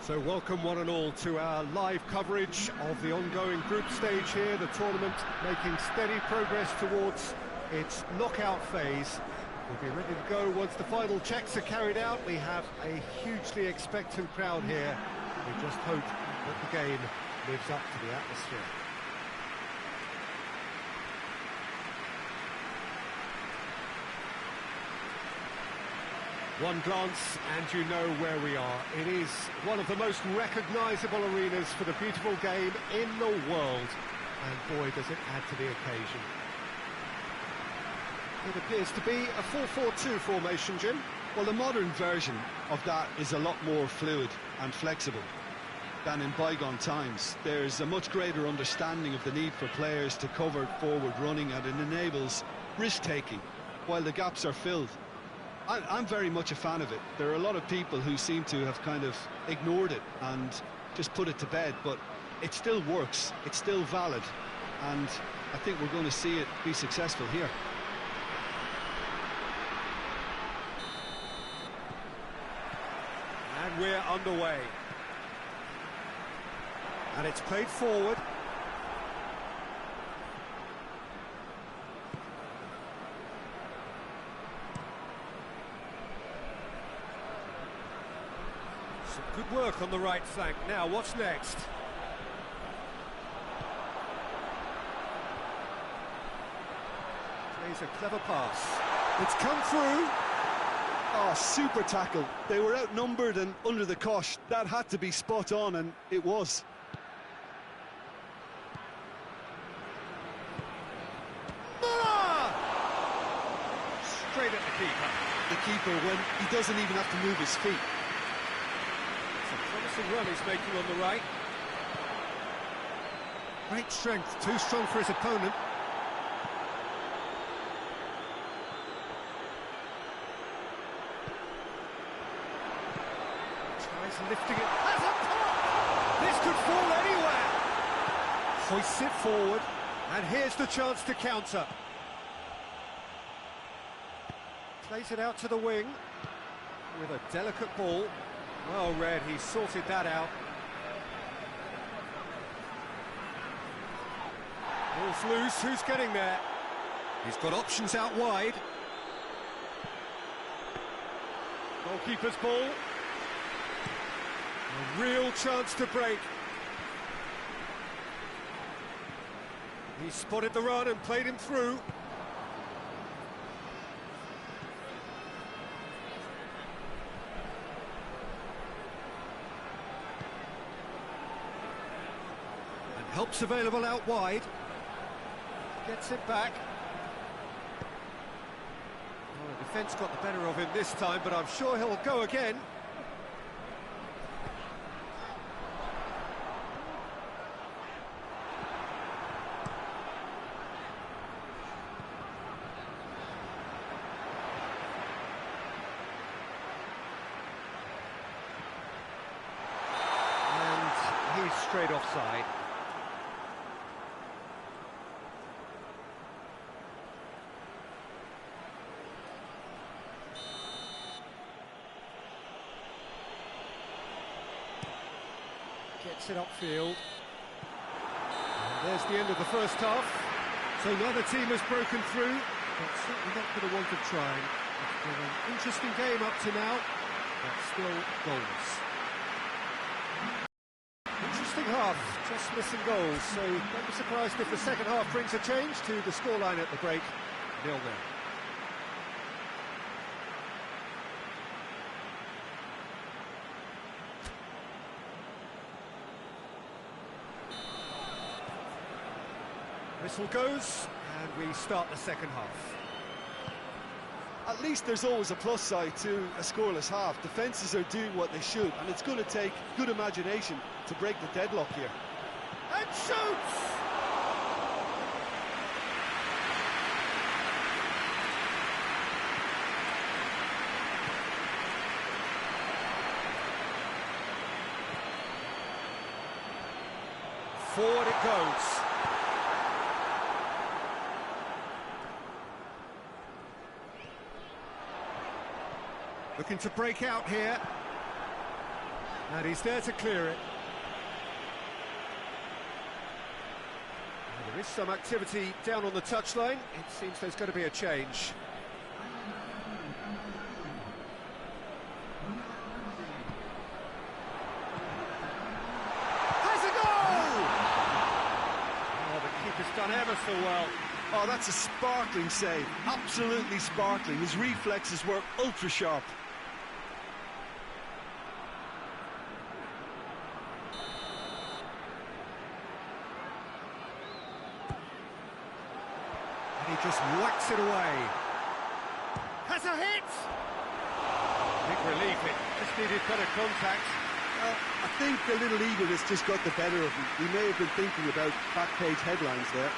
So welcome one and all to our live coverage of the ongoing group stage here, the tournament making steady progress towards its knockout phase. We'll be ready to go once the final checks are carried out. We have a hugely expectant crowd here. We just hope that the game lives up to the atmosphere. One glance and you know where we are. It is one of the most recognisable arenas for the beautiful game in the world. And boy, does it add to the occasion. It appears to be a 4-4-2 formation, Jim. Well, the modern version of that is a lot more fluid and flexible than in bygone times. There's a much greater understanding of the need for players to cover forward running, and it enables risk-taking while the gaps are filled. I'm very much a fan of it. There are a lot of people who seem to have kind of ignored it and just put it to bed, but it still works, it's still valid, and I think we're going to see it be successful here. And we're underway. And it's played forward. Some good work on the right flank. Now, what's next? Plays a clever pass. It's come through. Oh, super tackle. They were outnumbered and under the cosh. That had to be spot on, and it was. Straight at the keeper. The keeper, when he doesn't even have to move his feet. It's a promising run he's making on the right. Great strength, too strong for his opponent. Tries lifting it. Has a pop! This could fall anywhere. Hoists it forward, and here's the chance to counter. Plays it out to the wing with a delicate ball. Well read, he sorted that out. Ball's loose, who's getting there? He's got options out wide. Goalkeeper's ball. A real chance to break. He spotted the run and played him through. Help's available out wide. Gets it back. Well, the defence got the better of him this time, but I'm sure he'll go again. And he's straight offside. Gets it upfield. And there's the end of the first half. So neither team has broken through, but certainly not for the want of trying. It's been an interesting game up to now, but still goals. Interesting half, just missing goals. So don't be surprised if the second half brings a change to the scoreline at the break. 0-0. Whistle goes, and we start the second half. At least there's always a plus side to a scoreless half. Defences are doing what they should, and it's going to take good imagination to break the deadlock here. And shoots! Forward it goes. Looking to break out here. And he's there to clear it. There is some activity down on the touchline. It seems there's going to be a change. Has a goal! Oh, the keeper's done ever so well. Oh, that's a sparkling save. Absolutely sparkling. His reflexes were ultra sharp. He just whacks it away. Has a hit! Big relief, it just needed better contact. I think a little eagerness just got the better of him. He may have been thinking about back-page headlines there.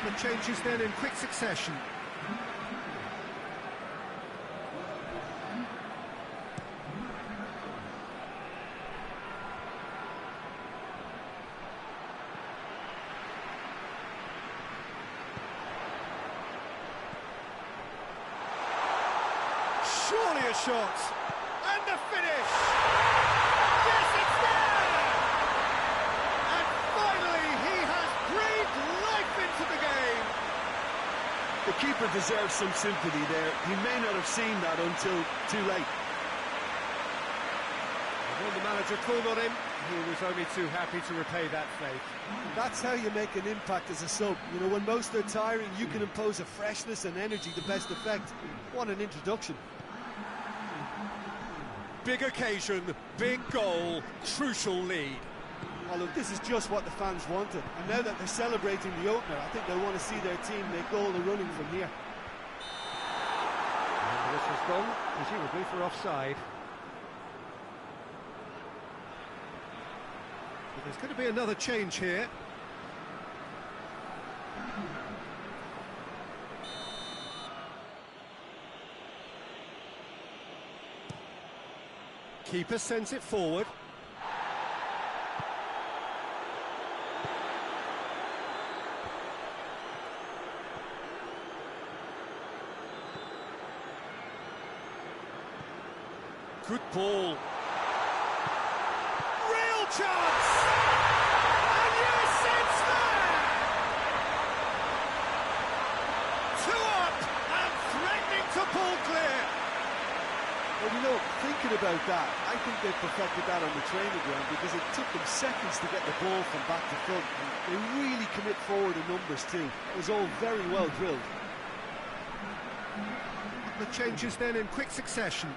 The changes then in quick succession. Surely a shot, and the finish! Yes, it's there! And finally he has breathed life into the game! The keeper deserves some sympathy there. He may not have seen that until too late. And when the manager called on him, he was only too happy to repay that faith. That's how you make an impact as a sub. You know, when most are tiring, you can impose a freshness and energy to best effect. What an introduction. Big occasion, big goal, crucial lead. Oh, look, this is just what the fans wanted. And now that they're celebrating the opener, I think they want to see their team make all the running from here. And this has gone, presumably for offside. But there's going to be another change here. Keeper sends it forward. Good ball. Real chance! And yes, it's there! 2 up and threatening to pull clear. Well, you know, thinking about that, I think they perfected that on the training ground because it took them seconds to get the ball from back to front. And they really commit forward in numbers too. It was all very well drilled. The changes then in quick succession.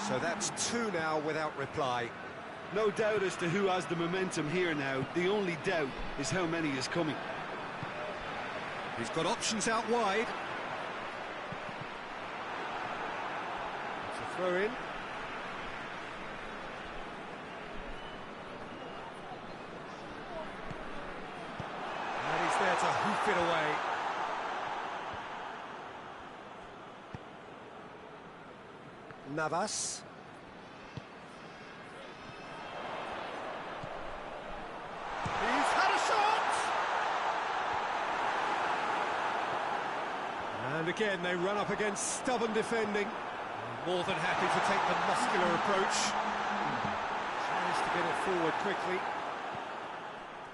So that's 2 now without reply. No doubt as to who has the momentum here now. The only doubt is how many is coming. He's got options out wide. It's a throw in. And he's there to hoof it away. Navas. He's had a shot! And again, they run up against stubborn defending. More than happy to take the muscular approach. Tries to get it forward quickly.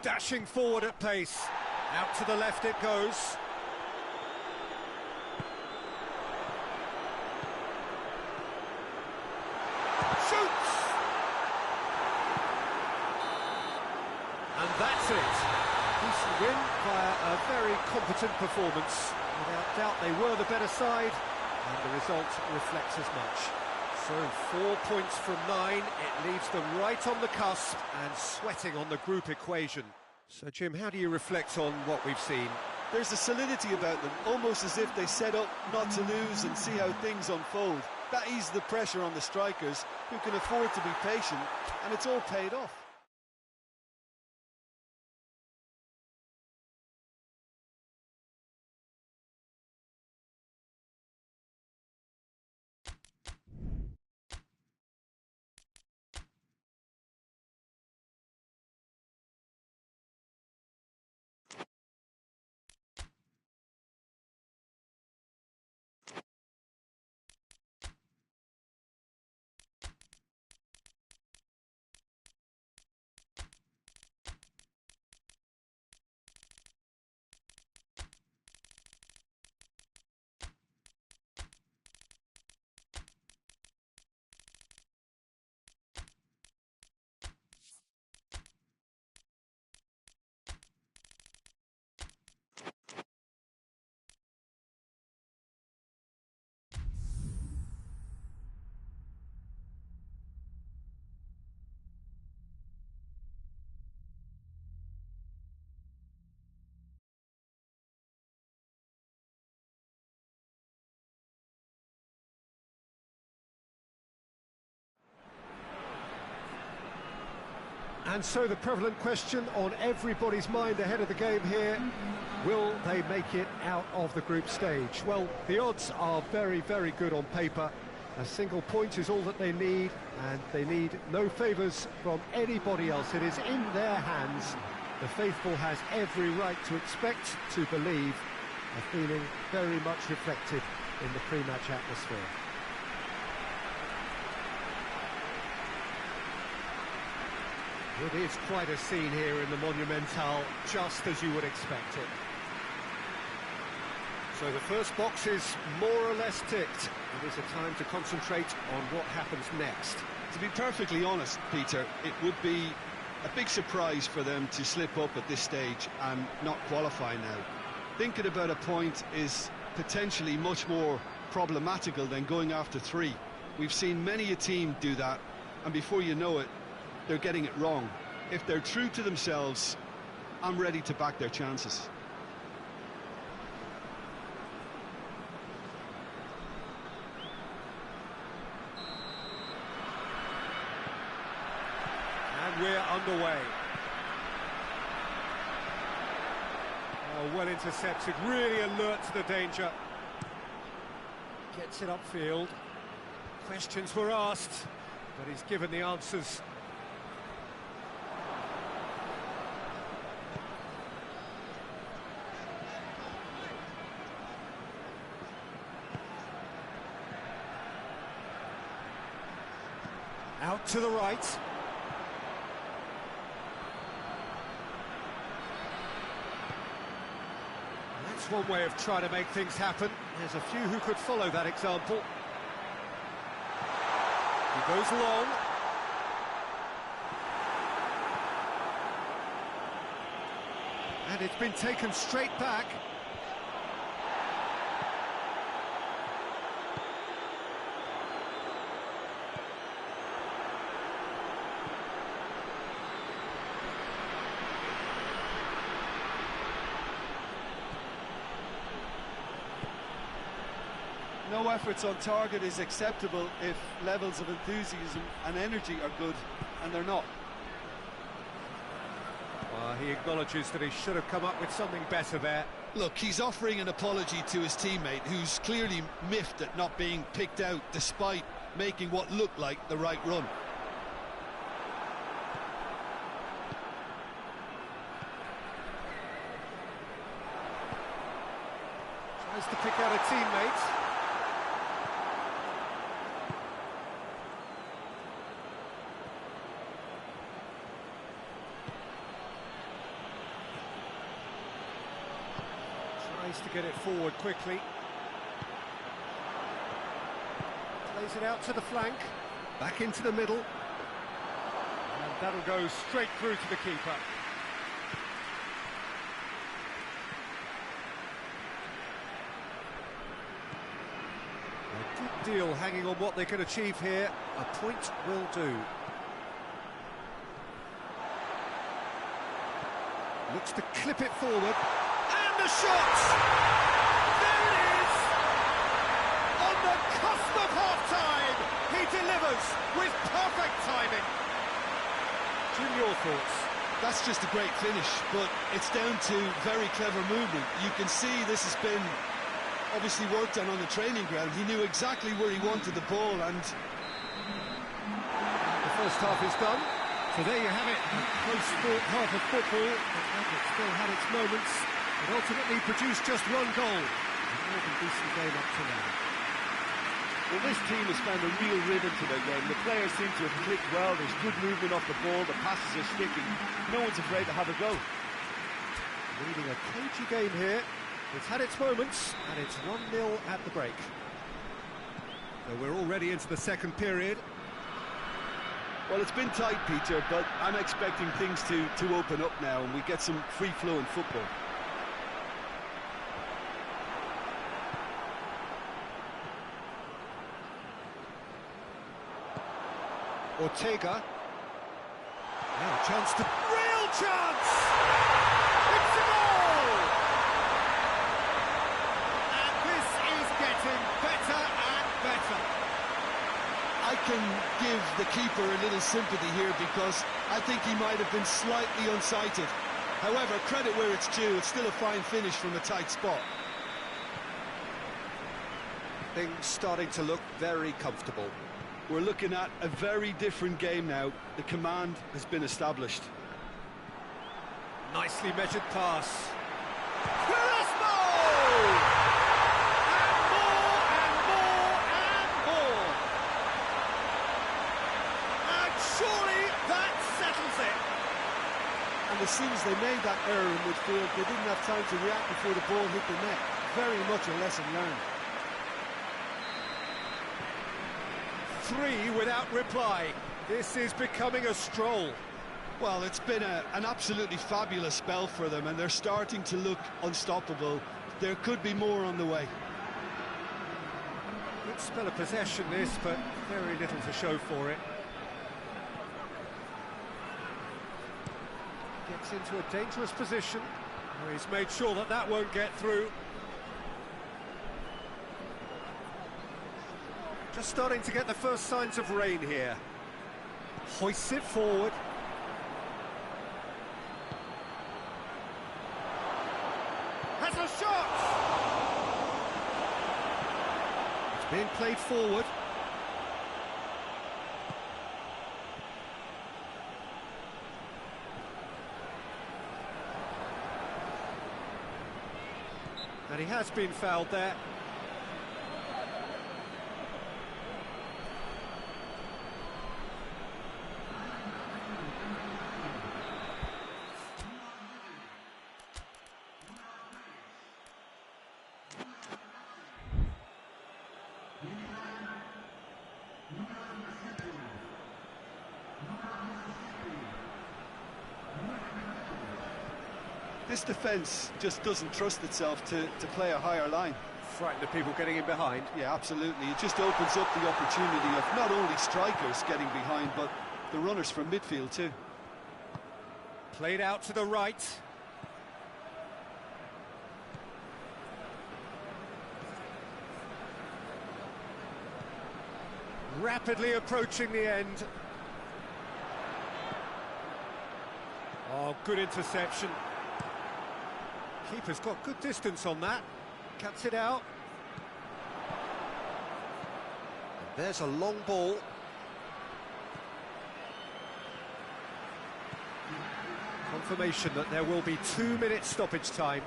Dashing forward at pace. Out to the left it goes. Shoots! And that's it. Decent win via a very competent performance. Without doubt they were the better side, and the result reflects as much. So 4 points from 9, it leaves them right on the cusp and sweating on the group equation. So Jim, how do you reflect on what we've seen? There's a solidity about them, almost as if they set up not to lose and see how things unfold. That eases the pressure on the strikers, who can afford to be patient, and it's all paid off. And so the prevalent question on everybody's mind ahead of the game here, will they make it out of the group stage? Well, the odds are very, very good on paper. A single point is all that they need, and they need no favours from anybody else. It is in their hands. The faithful has every right to expect, to believe, a feeling very much reflected in the pre-match atmosphere. It is quite a scene here in the Monumental, just as you would expect it. So the first box is more or less ticked. It is a time to concentrate on what happens next. To be perfectly honest, Peter, it would be a big surprise for them to slip up at this stage and not qualify now. Thinking about a point is potentially much more problematical than going after 3. We've seen many a team do that, and before you know it, they're getting it wrong. If they're true to themselves, I'm ready to back their chances. And we're underway. Oh, well intercepted, really alert to the danger. Gets it upfield. Questions were asked, but he's given the answers. Out to the right. That's one way of trying to make things happen. There's a few who could follow that example. He goes long. And it's been taken straight back. No efforts on target is acceptable if levels of enthusiasm and energy are good, and they're not. Well, he acknowledges that he should have come up with something better there. Look, he's offering an apology to his teammate, who's clearly miffed at not being picked out despite making what looked like the right run. Tries to pick out a teammate. Tries to get it forward quickly. Plays it out to the flank. Back into the middle. And that'll go straight through to the keeper. A good deal hanging on what they can achieve here. A point will do. Looks to clip it forward. And the shot! There it is! On the cusp of half-time, he delivers with perfect timing. Jim, your thoughts? That's just a great finish, but it's down to very clever movement. You can see this has been obviously worked on the training ground. He knew exactly where he wanted the ball, and the first half is done. So there you have it, a close sport half of football, but it still had its moments. It ultimately produced just one goal. A more than decent game up to now. Well, this team has found a real rhythm to their game. The players seem to have clicked well. There's good movement off the ball. The passes are sticking. No one's afraid to have a go. Leading a cagey game here. It's had its moments, and it's 1-0 at the break. So we're already into the second period. well, it's been tight, Peter, but I'm expecting things to open up now and we get some free-flowing football. Ortega. Now a chance to... Real chance! It's a goal! And this is getting better and better. I can give the keeper a little sympathy here because I think he might have been slightly unsighted. However, credit where it's due, it's still a fine finish from a tight spot. Things starting to look very comfortable. We're looking at a very different game now. The command has been established. Nicely measured pass. And as soon as they made that error in midfield, they didn't have time to react before the ball hit the net. Very much a lesson learned. 3 without reply. This is becoming a stroll. Well, it's been an absolutely fabulous spell for them, and they're starting to look unstoppable. There could be more on the way. Good spell of possession this, but very little to show for it. Gets into a dangerous position. Oh, he's made sure that that won't get through. Just starting to get the first signs of rain here. Hoists it forward. Has a shot! It's being played forward. And he has been fouled there. This defence just doesn't trust itself to play a higher line. Frightened of people getting in behind. Yeah, absolutely. It just opens up the opportunity of not only strikers getting behind, but the runners from midfield too. Played out to the right. Rapidly approaching the end. Oh, good interception. Keeper's got good distance on that. Cuts it out. And there's a long ball. Confirmation that there will be 2 minutes stoppage time.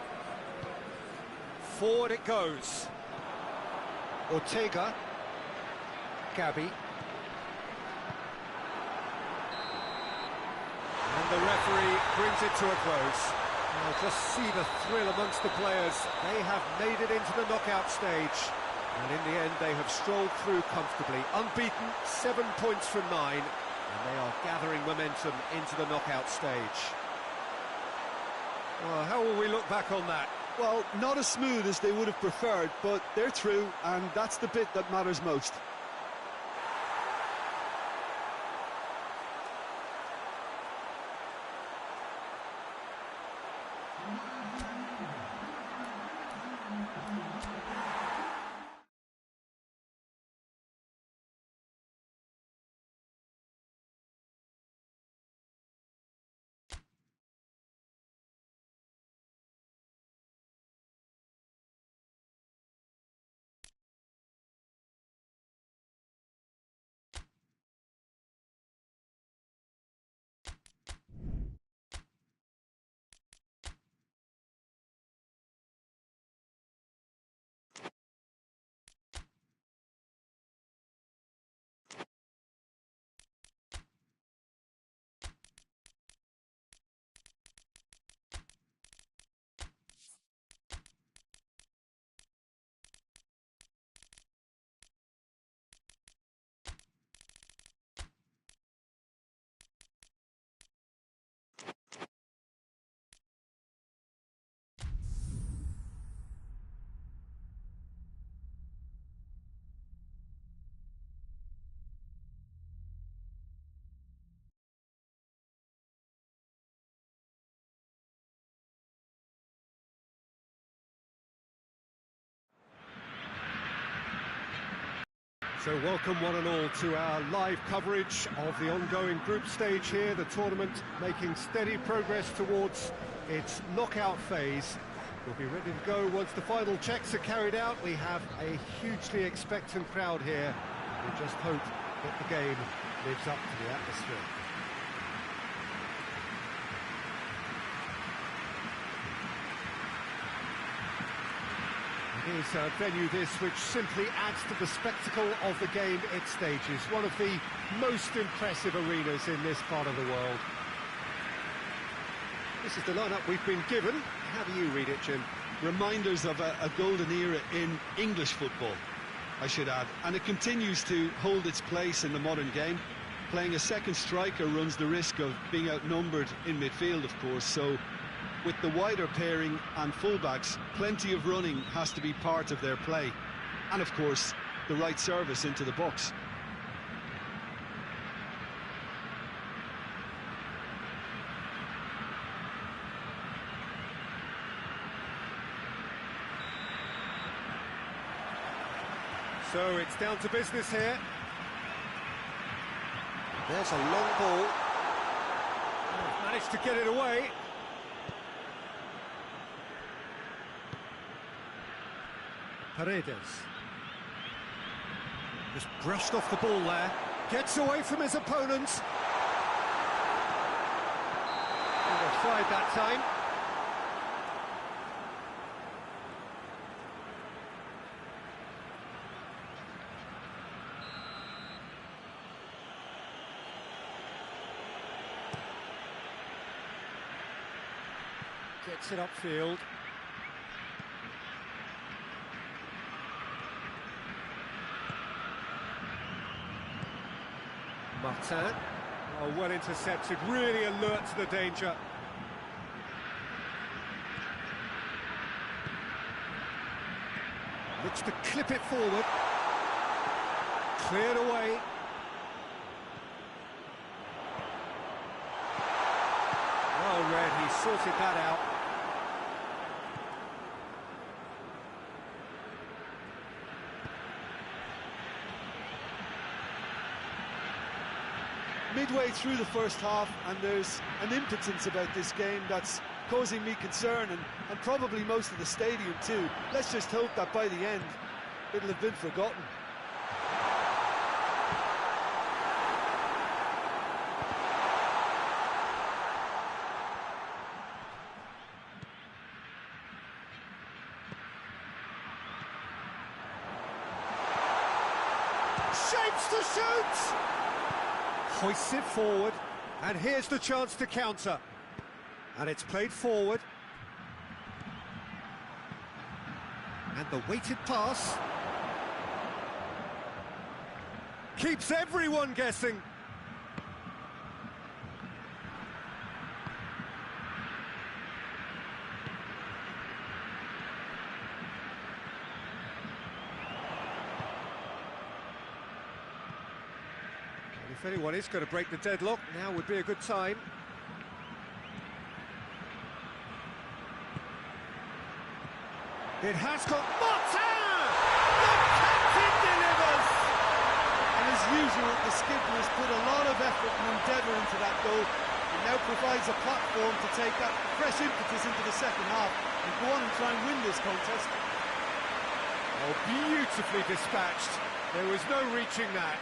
Forward it goes. Ortega. Gabby. And the referee brings it to a close. Just see the thrill amongst the players. They have made it into the knockout stage. And in the end, they have strolled through comfortably. Unbeaten, 7 points from 9. And they are gathering momentum into the knockout stage. Well, how will we look back on that? Well, not as smooth as they would have preferred, but they're through, and that's the bit that matters most. So welcome one and all to our live coverage of the ongoing group stage here, the tournament making steady progress towards its knockout phase. We'll be ready to go once the final checks are carried out. We have a hugely expectant crowd here. We just hope that the game lives up to the atmosphere. It is a venue this which simply adds to the spectacle of the game it stages. One of the most impressive arenas in this part of the world. This is the lineup we've been given. How do you read it, Jim? Reminders of a golden era in English football, I should add. And it continues to hold its place in the modern game. Playing a second striker runs the risk of being outnumbered in midfield, of course, so with the wider pairing and fullbacks, plenty of running has to be part of their play. And of course, the right service into the box. So it's down to business here. There's a long ball. Managed to get it away. Paredes. Just brushed off the ball there. Gets away from his opponents. Offside that time. Gets it upfield. Martin. Oh, well intercepted, really alert to the danger. Looks to clip it forward. Cleared away. Well read, he sorted that out. Midway through the first half, and there's an impotence about this game that's causing me concern, and probably most of the stadium too. Let's just hope that by the end it'll have been forgotten. Shapes to shoot! Hoists it forward, and here's the chance to counter. And it's played forward. And the weighted pass keeps everyone guessing. If anyone is going to break the deadlock, now would be a good time. It has got Martin! The captain delivers! And as usual, the skipper has put a lot of effort and endeavour into that goal. It now provides a platform to take that fresh impetus into the second half and go on and try and win this contest. Oh, beautifully dispatched. There was no reaching that.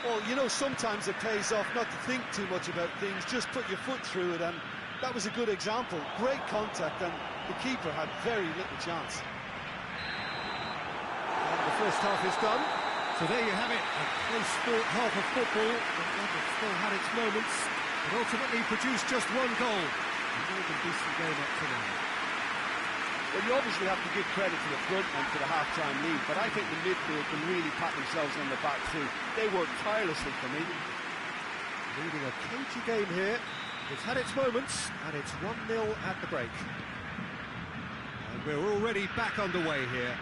Well, you know, sometimes it pays off not to think too much about things, just put your foot through it, and that was a good example. Great contact, and the keeper had very little chance. And the first half is done, so there you have it, a close-fought half of football, that still had its moments, but ultimately produced just one goal. A more than decent game up to now. Well, you obviously have to give credit to the front and to the half-time lead, but I think the midfield can really pat themselves on the back too. They worked tirelessly for me. Leading a cagey game here. It's had its moments, and it's 1-0 at the break. And we're already back underway here.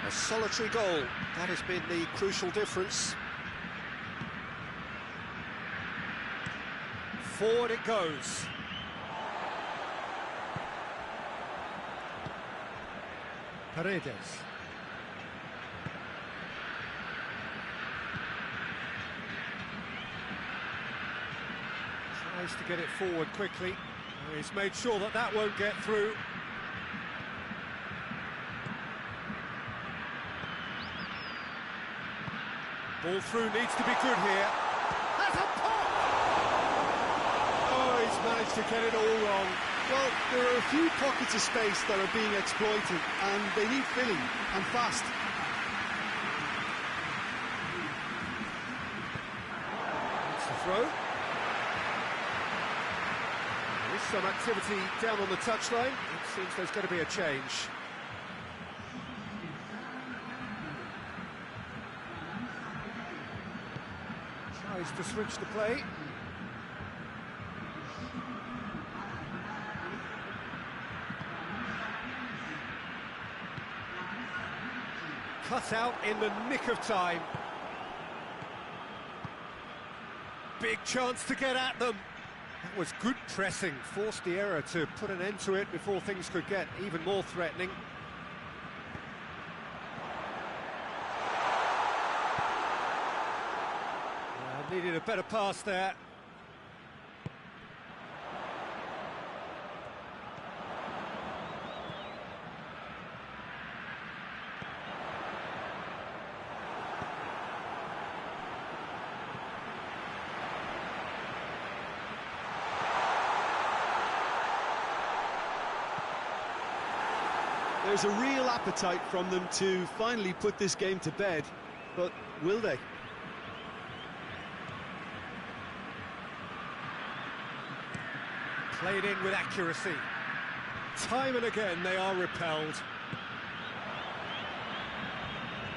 A solitary goal, that has been the crucial difference. Forward it goes. Paredes. Tries to get it forward quickly. He's made sure that that won't get through. Ball through needs to be good here. Has a pop! Oh, he's managed to get it all wrong. Well, there are a few pockets of space that are being exploited, and they need filling, and fast. That's the throw. There is some activity down on the touchline. It seems there's going to be a change. Tries to switch the play. Cut out in the nick of time. Big chance to get at them. That was good pressing, forced the error to put an end to it before things could get even more threatening. Needed a better pass there. There's a real appetite from them to finally put this game to bed, but will they? Played in with accuracy. Time and again they are repelled.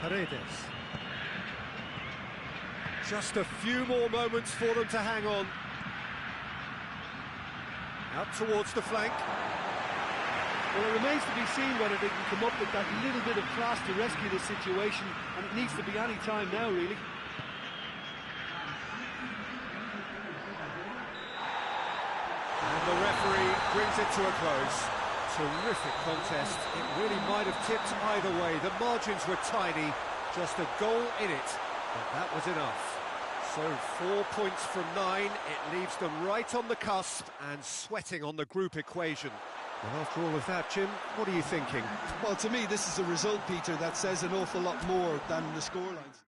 Paredes. Just a few more moments for them to hang on. Out towards the flank. Well, it remains to be seen whether they can come up with that little bit of class to rescue the situation, and it needs to be any time now, really. And the referee brings it to a close. Terrific contest. It really might have tipped either way. The margins were tiny, just a goal in it, but that was enough. So 4 points from 9, it leaves them right on the cusp and sweating on the group equation. Well, after all of that, Jim, what are you thinking? Well, to me, this is a result, Peter, that says an awful lot more than the scorelines.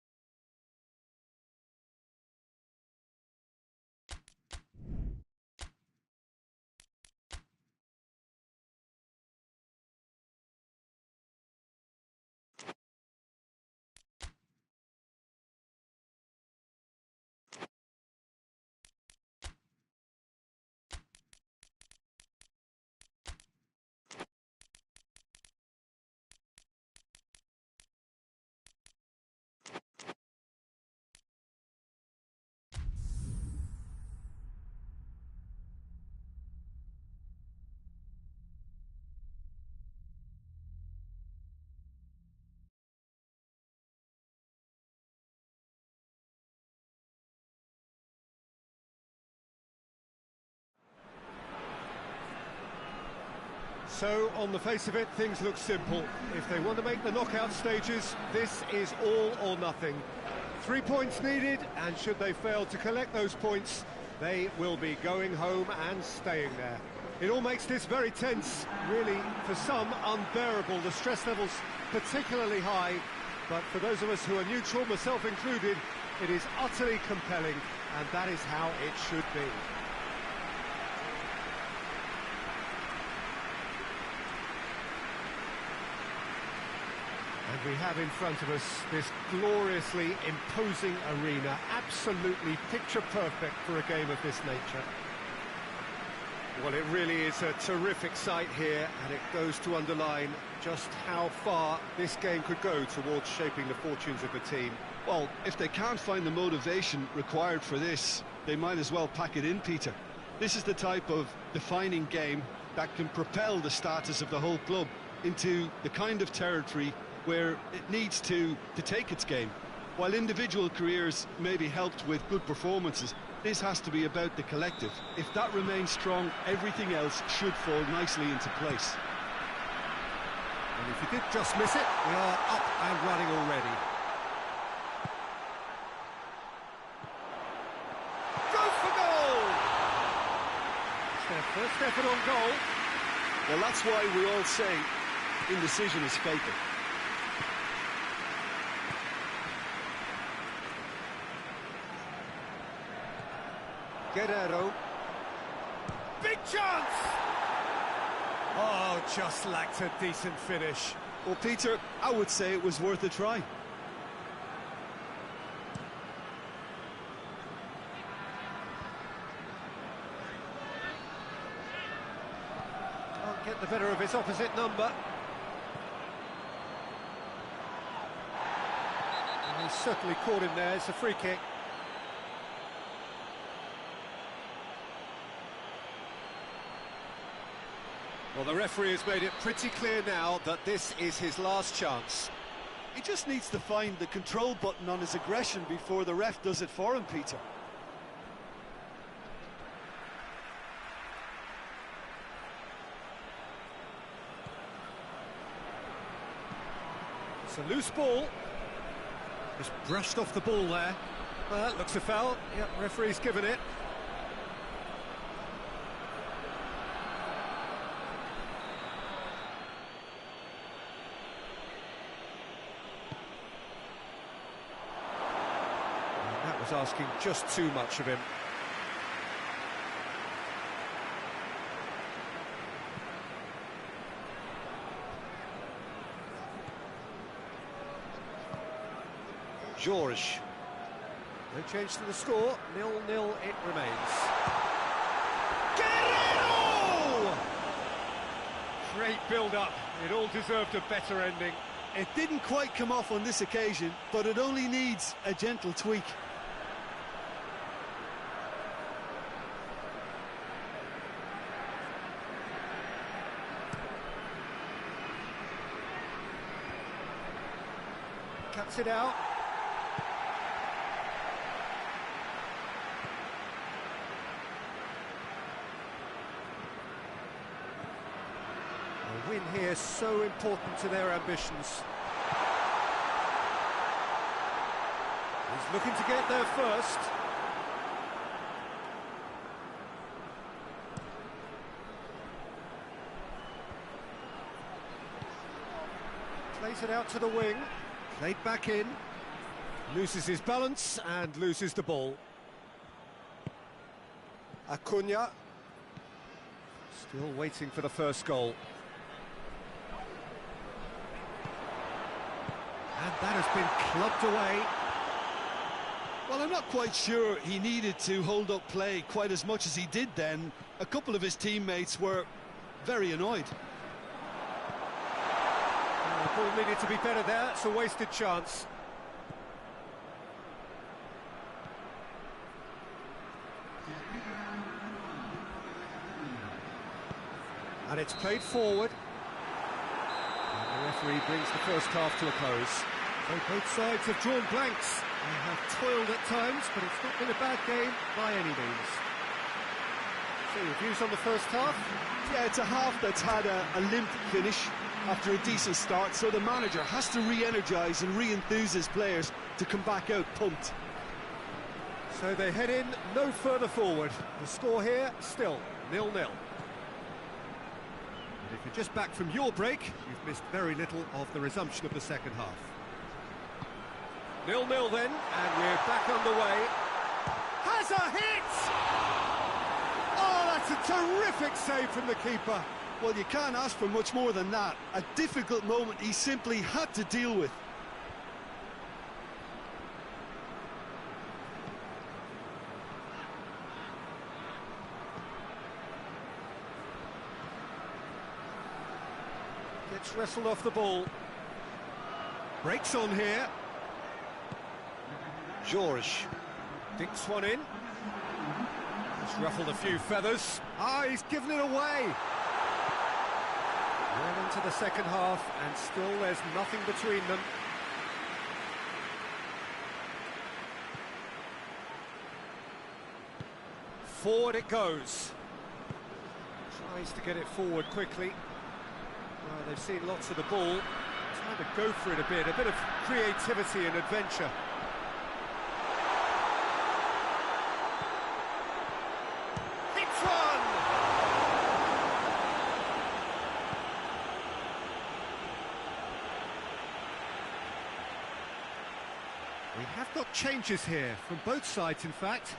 So, on the face of it, things look simple. If they want to make the knockout stages, this is all or nothing. 3 points needed, and should they fail to collect those points, they will be going home and staying there. It all makes this very tense, really, for some, unbearable. The stress levels particularly high, but for those of us who are neutral, myself included, it is utterly compelling, and that is how it should be. And we have in front of us this gloriously imposing arena, absolutely picture perfect for a game of this nature. Well, it really is a terrific sight here, and it goes to underline just how far this game could go towards shaping the fortunes of the team. Well, if they can't find the motivation required for this, they might as well pack it in, Peter. This is the type of defining game that can propel the status of the whole club into the kind of territory where it needs to take its game. While individual careers may be helped with good performances, this has to be about the collective. If that remains strong, everything else should fall nicely into place. And if you did just miss it, we are up and running already. Go for goal! First effort on goal. Well, that's why we all say indecision is fatal. Guerrero. Big chance! Oh, just lacked a decent finish. Well, Peter, I would say it was worth a try. Can't get the better of his opposite number. And he's certainly caught him there. It's a free kick. Well, the referee has made it pretty clear now that this is his last chance. He just needs to find the control button on his aggression before the ref does it for him, Peter. It's a loose ball. Just brushed off the ball there. Well, that looks a foul. Yep, referee's given it. Was asking just too much of him. George. No change to the score. 0-0 it remains. Guerrero! Great build-up. It all deserved a better ending. It didn't quite come off on this occasion, but it only needs a gentle tweak. Cuts it out. A win here is so important to their ambitions. He's looking to get there first. Plays it out to the wing. Played back in, loses his balance and loses the ball. Acuna, still waiting for the first goal. And that has been clubbed away. Well, I'm not quite sure he needed to hold up play quite as much as he did then. A couple of his teammates were very annoyed. The ball needed to be better there, it's a wasted chance. And it's played forward. And the referee brings the first half to a close. So both sides have drawn blanks. They have toiled at times, but it's not been a bad game by any means. So your views on the first half? Yeah, it's a half that's had a limp finish after a decent start, so the manager has to re-energise and re-enthuse his players to come back out pumped. So they head in no further forward. The score here, still 0-0. And if you're just back from your break, you've missed very little of the resumption of the second half. 0-0 then, and we're back underway. Has a hit! Oh, that's a terrific save from the keeper. Well, you can't ask for much more than that. A difficult moment he simply had to deal with. Gets wrestled off the ball. Breaks on here. George dinks one in. He's ruffled a few feathers. Ah, he's given it away. Well into the second half, and still there's nothing between them. Forward it goes. Tries to get it forward quickly. Well, they've seen lots of the ball. Trying to go for it a bit of creativity and adventure. Hits one! We have got changes here from both sides, in fact.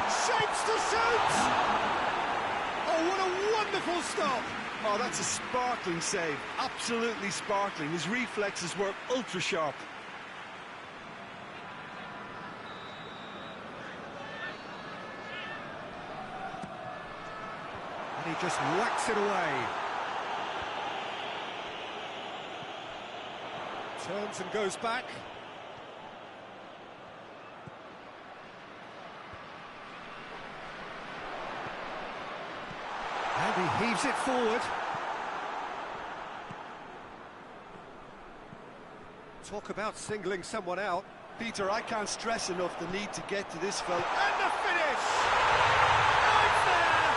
Shapes to shoot! Oh, what a wonderful stop! Oh, that's a sparkling save. Absolutely sparkling. His reflexes were ultra sharp. And he just whacks it away. Turns and goes back. And he heaves it forward. Talk about singling someone out. Peter, I can't stress enough the need to get to this fella. And the finish! Right there!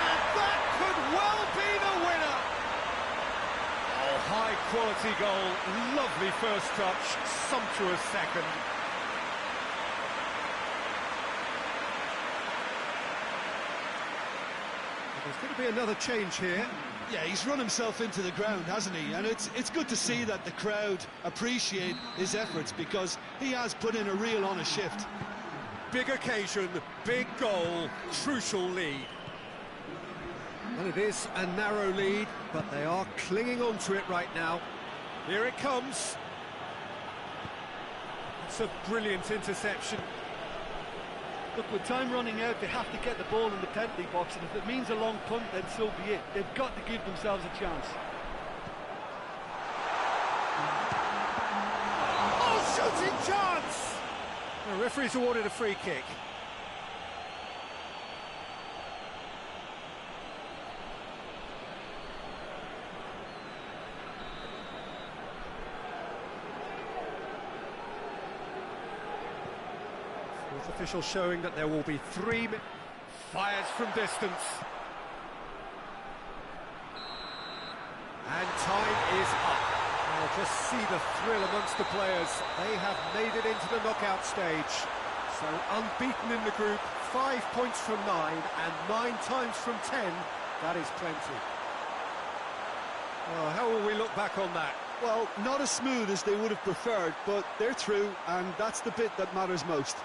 And that could well be the winner! Oh, high-quality goal. Lovely first touch. Sumptuous second. There's going to be another change here. Yeah, he's run himself into the ground, hasn't he? And it's good to see that the crowd appreciate his efforts, because he has put in a real honest shift. Big occasion, big goal, crucial lead. Well, it is a narrow lead, but they are clinging on to it right now. Here it comes. It's a brilliant interception. Look, with time running out, they have to get the ball in the penalty box, and if it means a long punt, then so be it. They've got to give themselves a chance. Oh, shooting chance! The referee's awarded a free kick. Official showing that there will be 3 fires from distance. And time is up. I'll just see the thrill amongst the players. They have made it into the knockout stage. So unbeaten in the group, 5 points from 9 and 9 times from 10. That is plenty. Oh, how will we look back on that? Well, not as smooth as they would have preferred, but they're through, and that's the bit that matters most.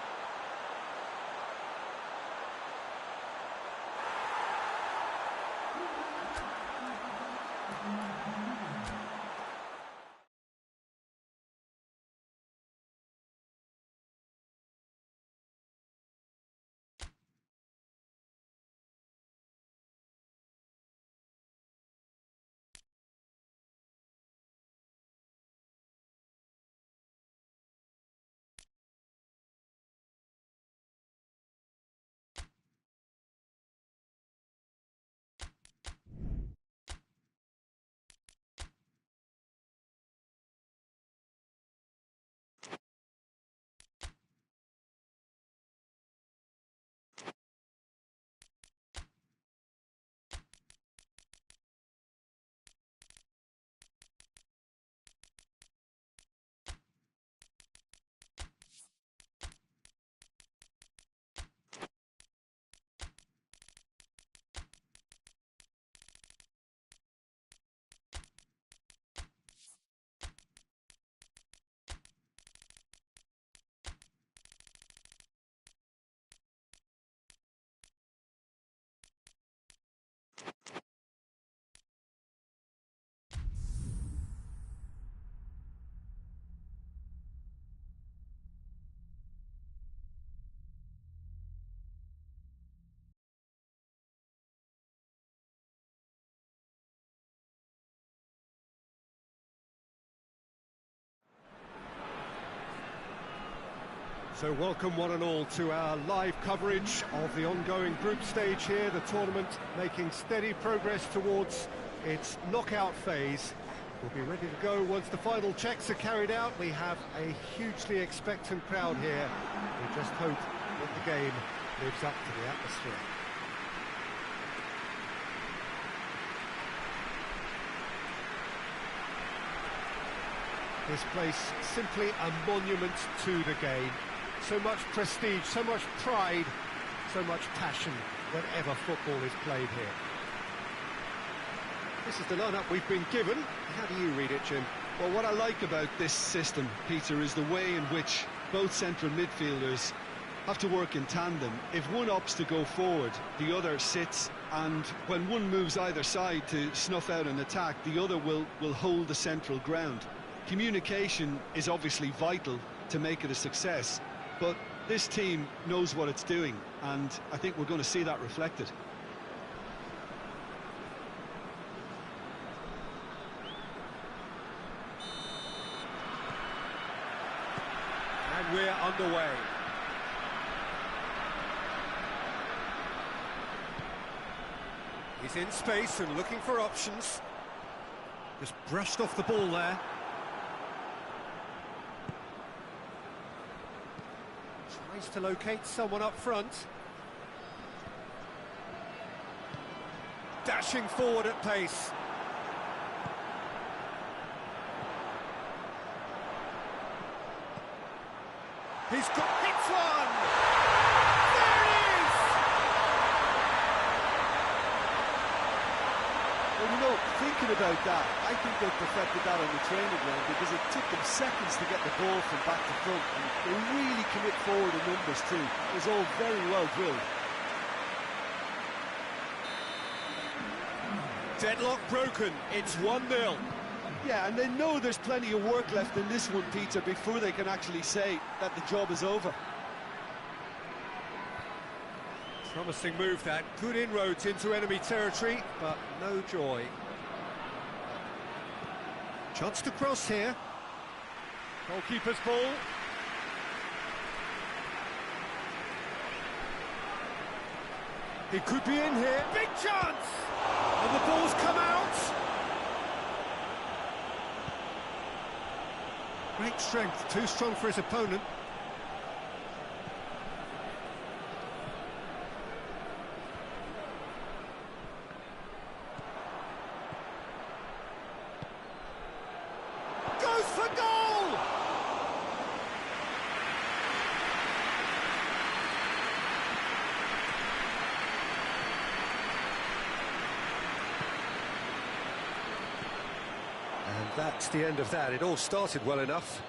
So welcome one and all to our live coverage of the ongoing group stage here, the tournament making steady progress towards its knockout phase. We'll be ready to go once the final checks are carried out. We have a hugely expectant crowd here. We just hope that the game lives up to the atmosphere. This place simply a monument to the game. So much prestige, so much pride, So much passion whenever football is played here. This is the lineup we've been given. How do you read it, Jim? Well, what I like about this system, Peter, is the way in which both central midfielders have to work in tandem. If one opts to go forward, the other sits, and when one moves either side to snuff out an attack, the other will hold the central ground. Communication is obviously vital to make it a success, but this team knows what it's doing, and I think we're going to see that reflected. And we're underway. He's in space and looking for options. Just brushed off the ball there. Tries to locate someone up front. Dashing forward at pace. He's got hits one! There it is! Well, you know, thinking about that, I think they perfected that on the training ground because it took them seconds to get the ball from back to front, and they really commit forward in numbers too. It was all very well drilled. Deadlock broken, it's 1-0. Yeah, and they know there's plenty of work left in this one, Peter, before they can actually say that the job is over. Promising move that, good inroads into enemy territory, but no joy. Chance to cross here. Goalkeeper's ball. He could be in here. Big chance! And the ball's come out. Great strength, too strong for his opponent. Goes for goal! And that's the end of that. It all started well enough.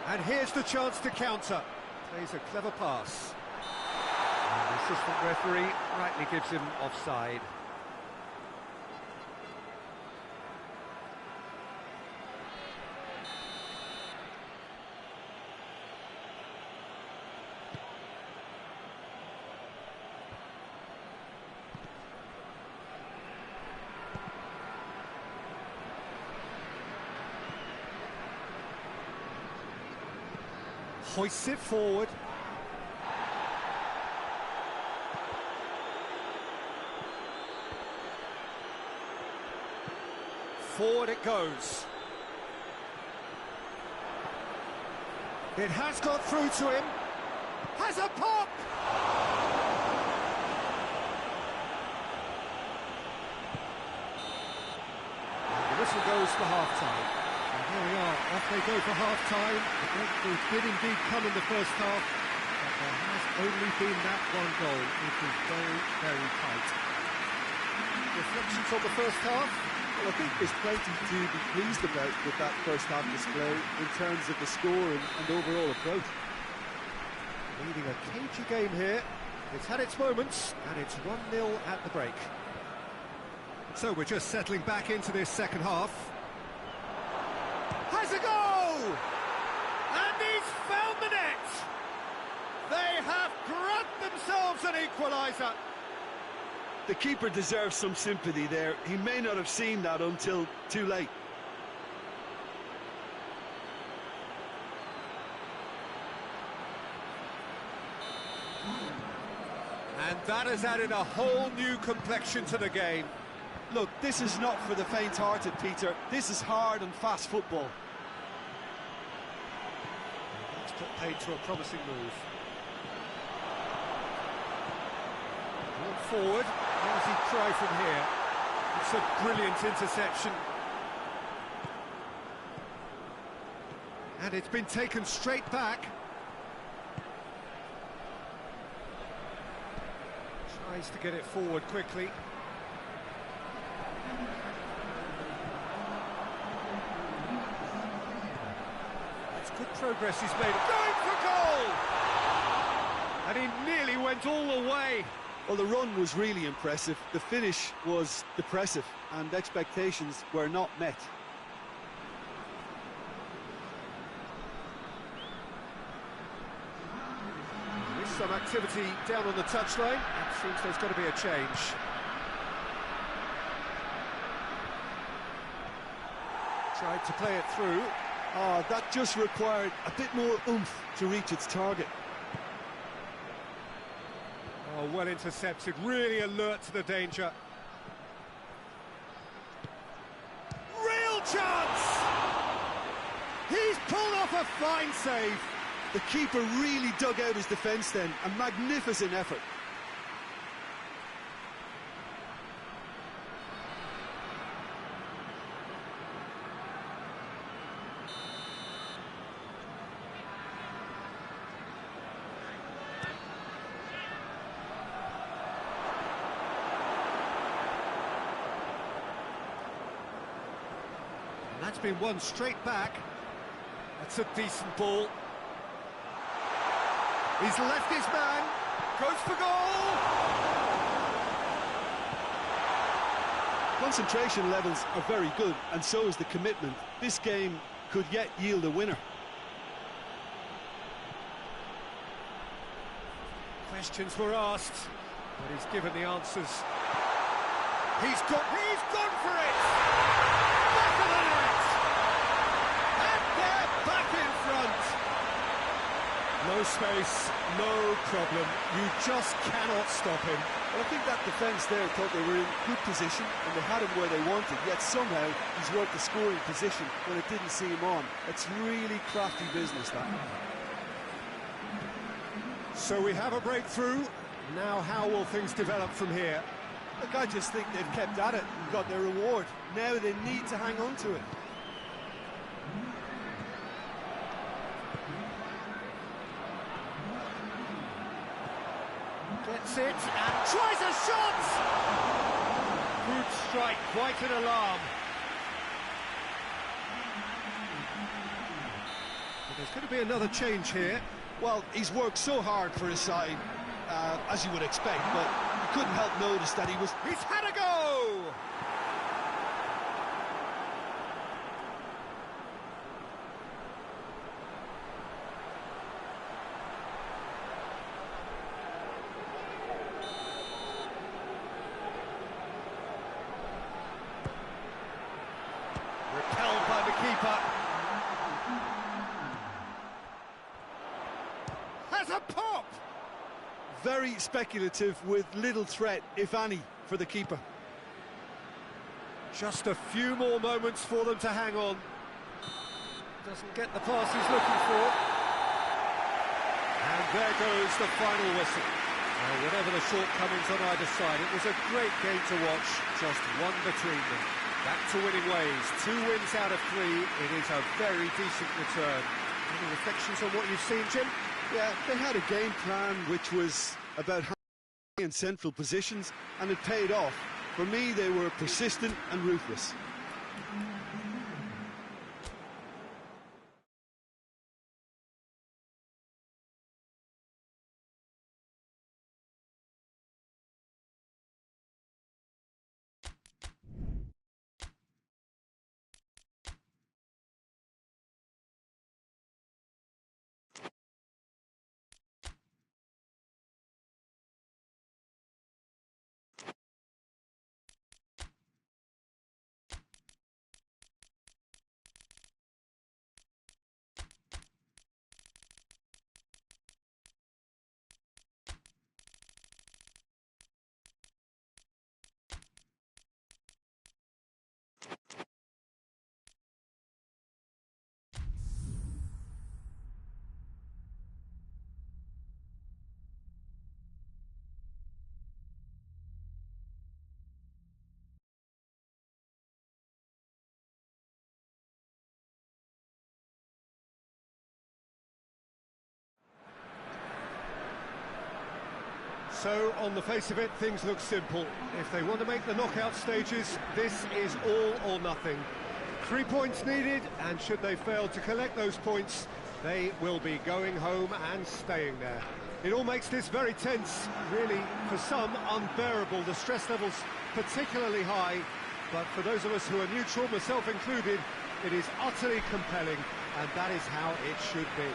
And here's the chance to counter. Plays a clever pass. And the assistant referee rightly gives him offside. Hoists it forward. Forward it goes. It has got through to him. Has a pop! The whistle goes for half-time. And here we are, off they go for half-time. The breakthrough did indeed come in the first half, but there has only been that one goal. It was very, very tight. Reflections on the first half? Well, I think there's plenty to be pleased about with that first half display in terms of the score and overall approach. Leading a cagey game here. It's had its moments, and it's 1-0 at the break. So we're just settling back into this second half. Has a goal! And he's found the net! They have grabbed themselves an equaliser. The keeper deserves some sympathy there. He may not have seen that until too late. And that has added a whole new complexion to the game. Look, this is not for the faint-hearted, Peter. This is hard and fast football. That's put paid to a promising move. Ball forward. How does he try from here? It's a brilliant interception. And it's been taken straight back. Tries to get it forward quickly. That's good progress he's made. Going for goal! And he nearly went all the way. Well, the run was really impressive. The finish was depressive, and expectations were not met. There's some activity down on the touchline. It seems there's got to be a change. Tried to play it through. Oh, that just required a bit more oomph to reach its target. Oh, well intercepted, really alert to the danger. Real chance! He's pulled off a fine save. The keeper really dug out his defence then, a magnificent effort. That's been won straight back. That's a decent ball. He's left his man. Goes for goal! Concentration levels are very good, and so is the commitment. This game could yet yield a winner. Questions were asked, but he's given the answers. He's gone for it! Back of the net! And they're back in front! No space, no problem. You just cannot stop him. Well, I think that defence there thought they were in good position and they had him where they wanted, yet somehow he's worked the scoring position when it didn't see him on. It's really crafty business, that. So we have a breakthrough. Now how will things develop from here? Look, I just think they've kept at it and got their reward. Now they need to hang on to it. Gets it and tries a shot! Good strike, quite an alarm. But there's going to be another change here. Well, he's worked so hard for his side, as you would expect, but you couldn't help notice that He's had a go! Repelled by the keeper. Has a pop! Very speculative with little threat, if any, for the keeper. Just a few more moments for them to hang on. Doesn't get the pass he's looking for. And there goes the final whistle. Whatever the shortcomings on either side, it was a great game to watch, just one between them. Back to winning ways, 2 wins out of 3, it is a very decent return. Any reflections on what you've seen, Jim? Yeah, they had a game plan which was about in central positions, and it paid off. For me, they were persistent and ruthless. So, on the face of it, things look simple. If they want to make the knockout stages, this is all or nothing. 3 points needed, and should they fail to collect those points, they will be going home and staying there. It all makes this very tense, really, for some, unbearable. The stress levels particularly high, but for those of us who are neutral, myself included, it is utterly compelling, and that is how it should be.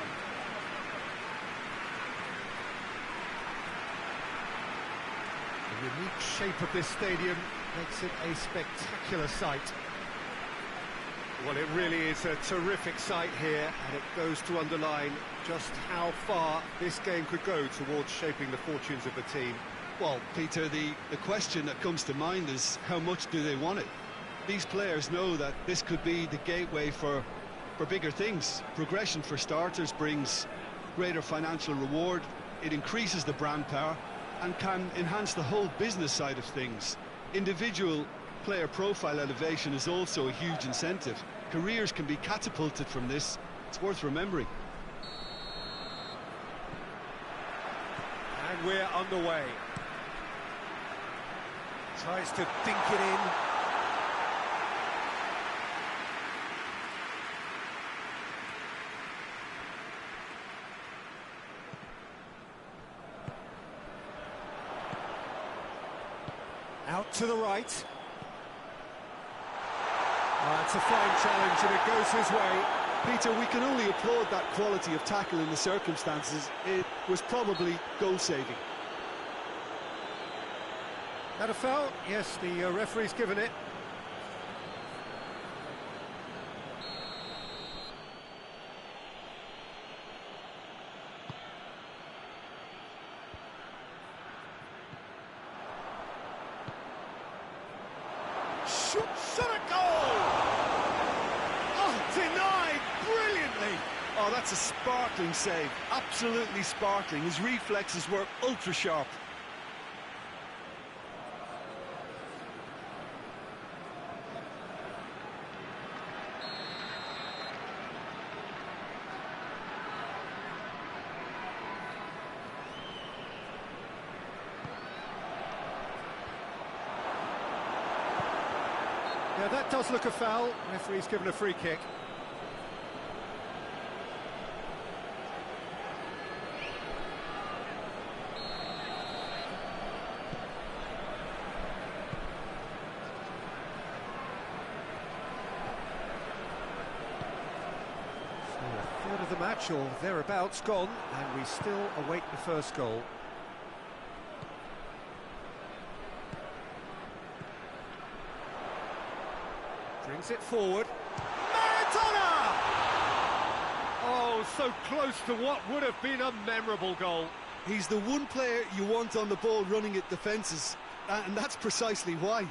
The unique shape of this stadium makes it a spectacular sight. Well, it really is a terrific sight here, and it goes to underline just how far this game could go towards shaping the fortunes of the team. Well, Peter, the question that comes to mind is how much do they want it? These players know that this could be the gateway for bigger things. Progression, for starters, brings greater financial reward, it increases the brand power, and can enhance the whole business side of things. Individual player profile elevation is also a huge incentive. Careers can be catapulted from this. It's worth remembering. And we're underway. Tries to dink it in. Out to the right. It's a fine challenge, and it goes his way. Peter, we can only applaud that quality of tackle in the circumstances. It was probably goal-saving. That a foul? Yes, the referee's given it. Shot a goal! Oh, denied brilliantly! Oh, that's a sparkling save. Absolutely sparkling. His reflexes were ultra-sharp. Yeah, that does look a foul. Referee's given a free kick. So a third of the match, or thereabouts, gone, and we still await the first goal. Brings it forward. Maradona! Oh, so close to what would have been a memorable goal. He's the one player you want on the ball running at defences, and that's precisely why.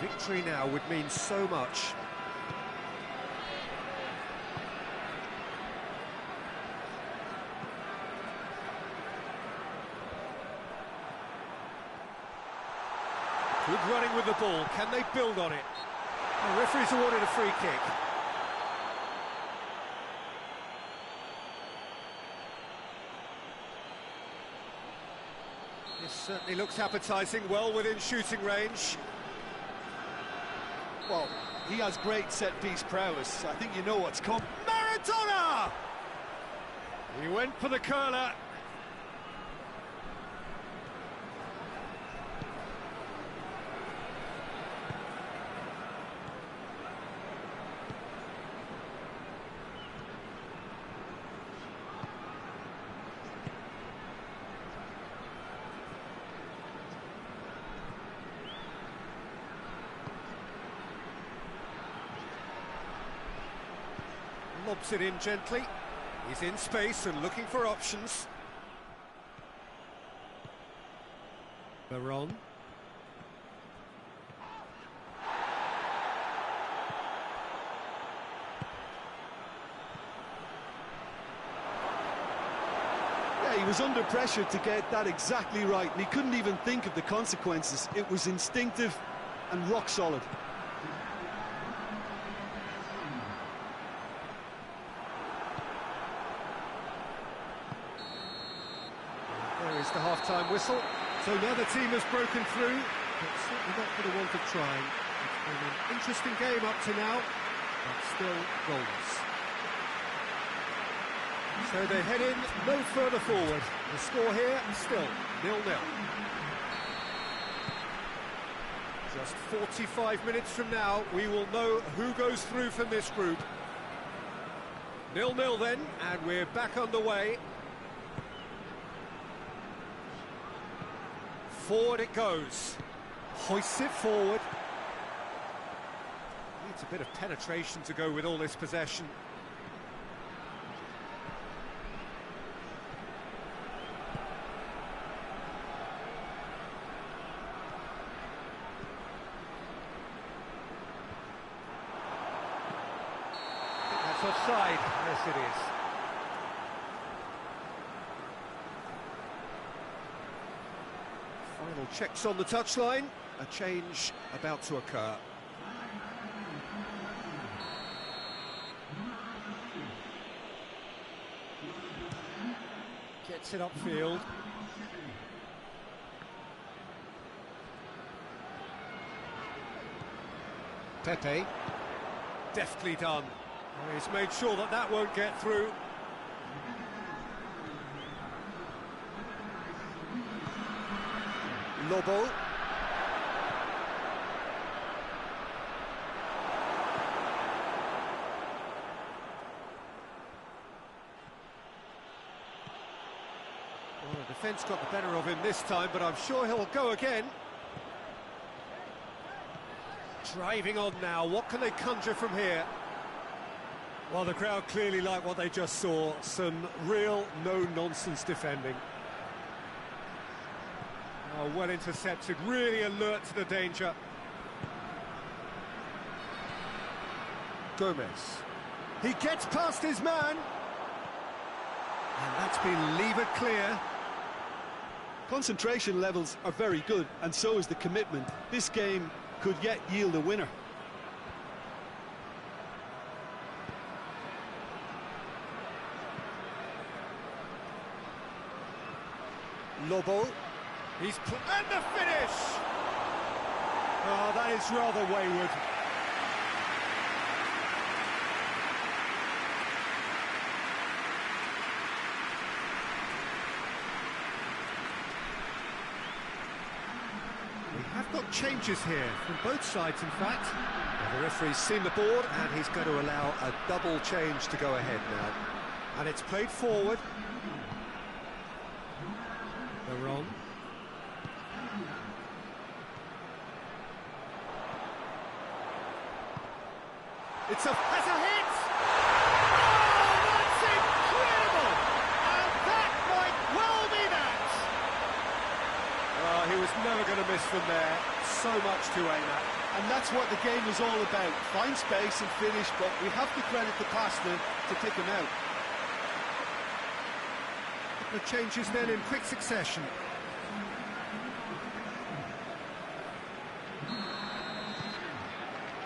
Victory now would mean so much. Good running with the ball. Can they build on it? The referee's awarded a free kick. This certainly looks appetising, well within shooting range. Well, he has great set-piece prowess. I think you know what's come. Maradona! He went for the curler. Lobs it in gently. He's in space and looking for options. Baron. Yeah, he was under pressure to get that exactly right, and he couldn't even think of the consequences. It was instinctive and rock solid. There is the half-time whistle. So now the team has broken through, but certainly not for the want of trying. It's been an interesting game up to now, but still goalless. So they head in no further forward. The score here still 0-0. Just 45 minutes from now, we will know who goes through from this group. 0-0 then, and we're back underway. Forward it goes. Hoists it forward. Needs a bit of penetration to go with all this possession. That's offside. Yes, it is. Final checks on the touchline. A change about to occur. Gets it upfield. Pepe. Deftly done. He's made sure that that won't get through. Lobo. Well, the defence got the better of him this time, but I'm sure he'll go again. Driving on now, what can they conjure from here? Well, the crowd clearly like what they just saw. Some real no-nonsense defending. Oh, well intercepted, really alert to the danger. Gomez. He gets past his man. And that's been levered clear. Concentration levels are very good, and so is the commitment. This game could yet yield a winner. Lobo. And the finish! Oh, that is rather wayward. We have got changes here from both sides, in fact. Well, the referee's seen the board, and he's going to allow a double change to go ahead now. And it's played forward. They're wrong. It's a hit! Oh, that's incredible! And that might well be that! Oh, he was never going to miss from there. So much to aim at. And that's what the game is all about. Find space and finish, but we have to credit the passer to pick him out. The changes then in quick succession.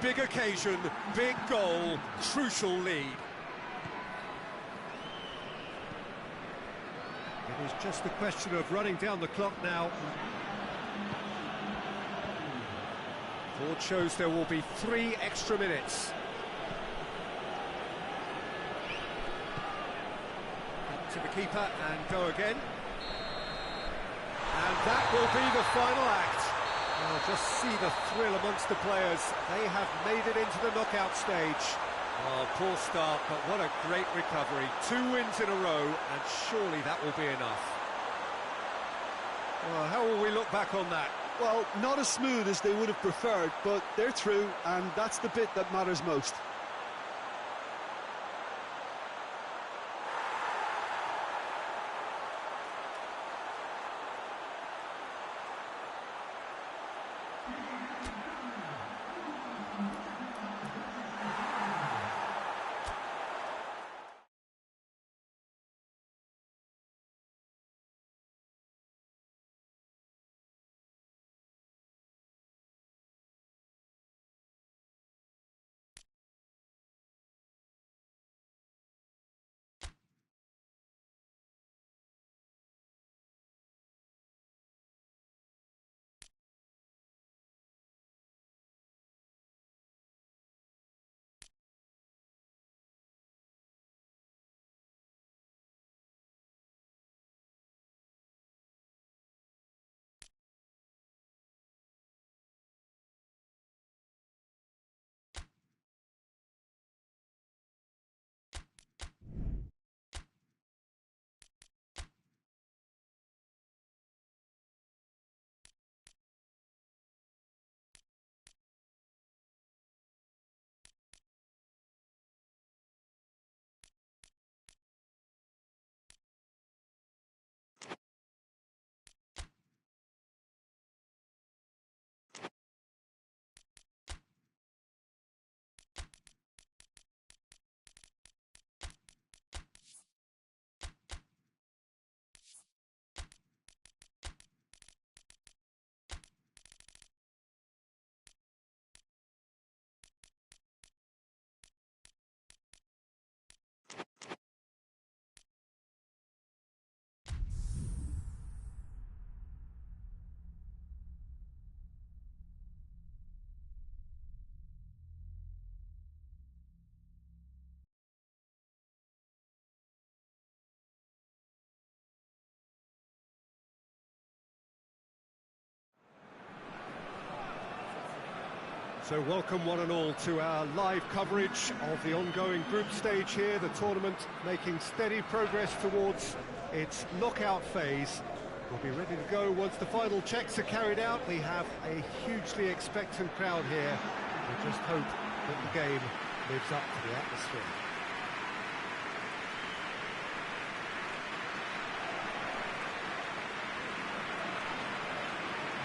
Big occasion, big goal, crucial lead. It is just a question of running down the clock now. Board shows there will be 3 extra minutes. Up to the keeper and go again. And that will be the final act. Oh, just see the thrill amongst the players. They have made it into the knockout stage. Oh, poor start, but what a great recovery. 2 wins in a row, and surely that will be enough. Well, how will we look back on that? Well, not as smooth as they would have preferred, but they're through, and that's the bit that matters most. So welcome one and all to our live coverage of the ongoing group stage here, the tournament making steady progress towards its knockout phase. We'll be ready to go once the final checks are carried out. We have a hugely expectant crowd here. We just hope that the game lives up to the atmosphere.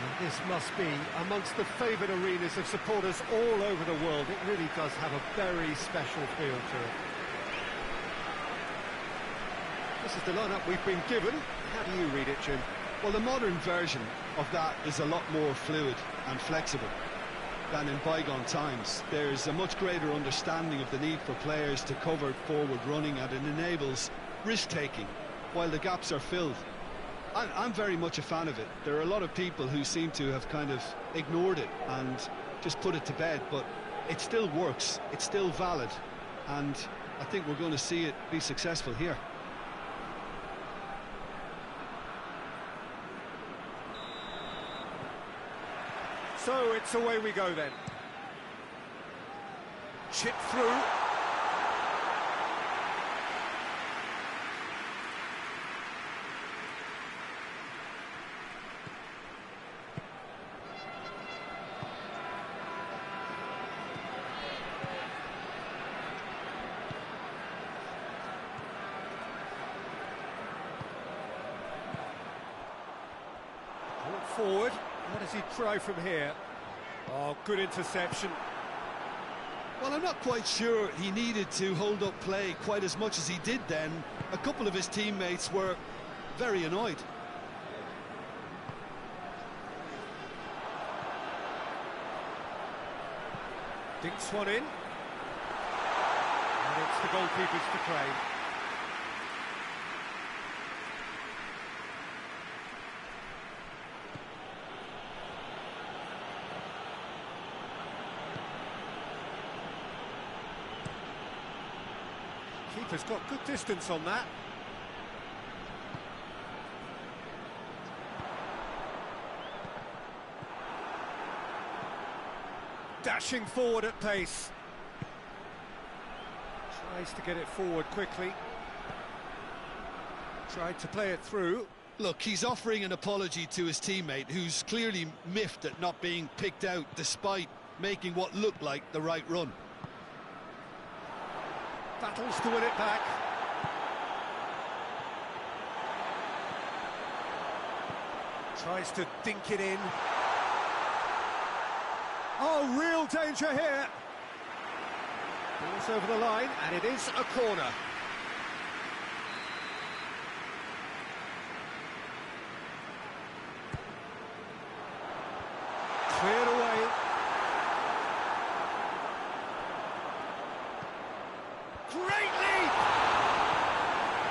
And this must be amongst the favoured arenas of supporters all over the world. It really does have a very special feel to it. This is the lineup we've been given. How do you read it, Jim? Well, the modern version of that is a lot more fluid and flexible than in bygone times. There's a much greater understanding of the need for players to cover forward running, and it enables risk-taking while the gaps are filled. I'm very much a fan of it. There are a lot of people who seem to have kind of ignored it and just put it to bed, but it still works, it's still valid, and I think we're going to see it be successful here. So it's away we go then. Chip through. Forward. What does he try from here? Oh, good interception. Well, I'm not quite sure he needed to hold up play quite as much as he did then. A couple of his teammates were very annoyed. Dinks one in. And it's the goalkeeper's to claim. Keeper's got good distance on that. Dashing forward at pace. Tries to get it forward quickly. Tried to play it through. Look, he's offering an apology to his teammate, who's clearly miffed at not being picked out despite making what looked like the right run. Battles to win it back. Tries to dink it in. Oh, real danger here. Ball's over the line, and it is a corner. Cleared away. Great leap!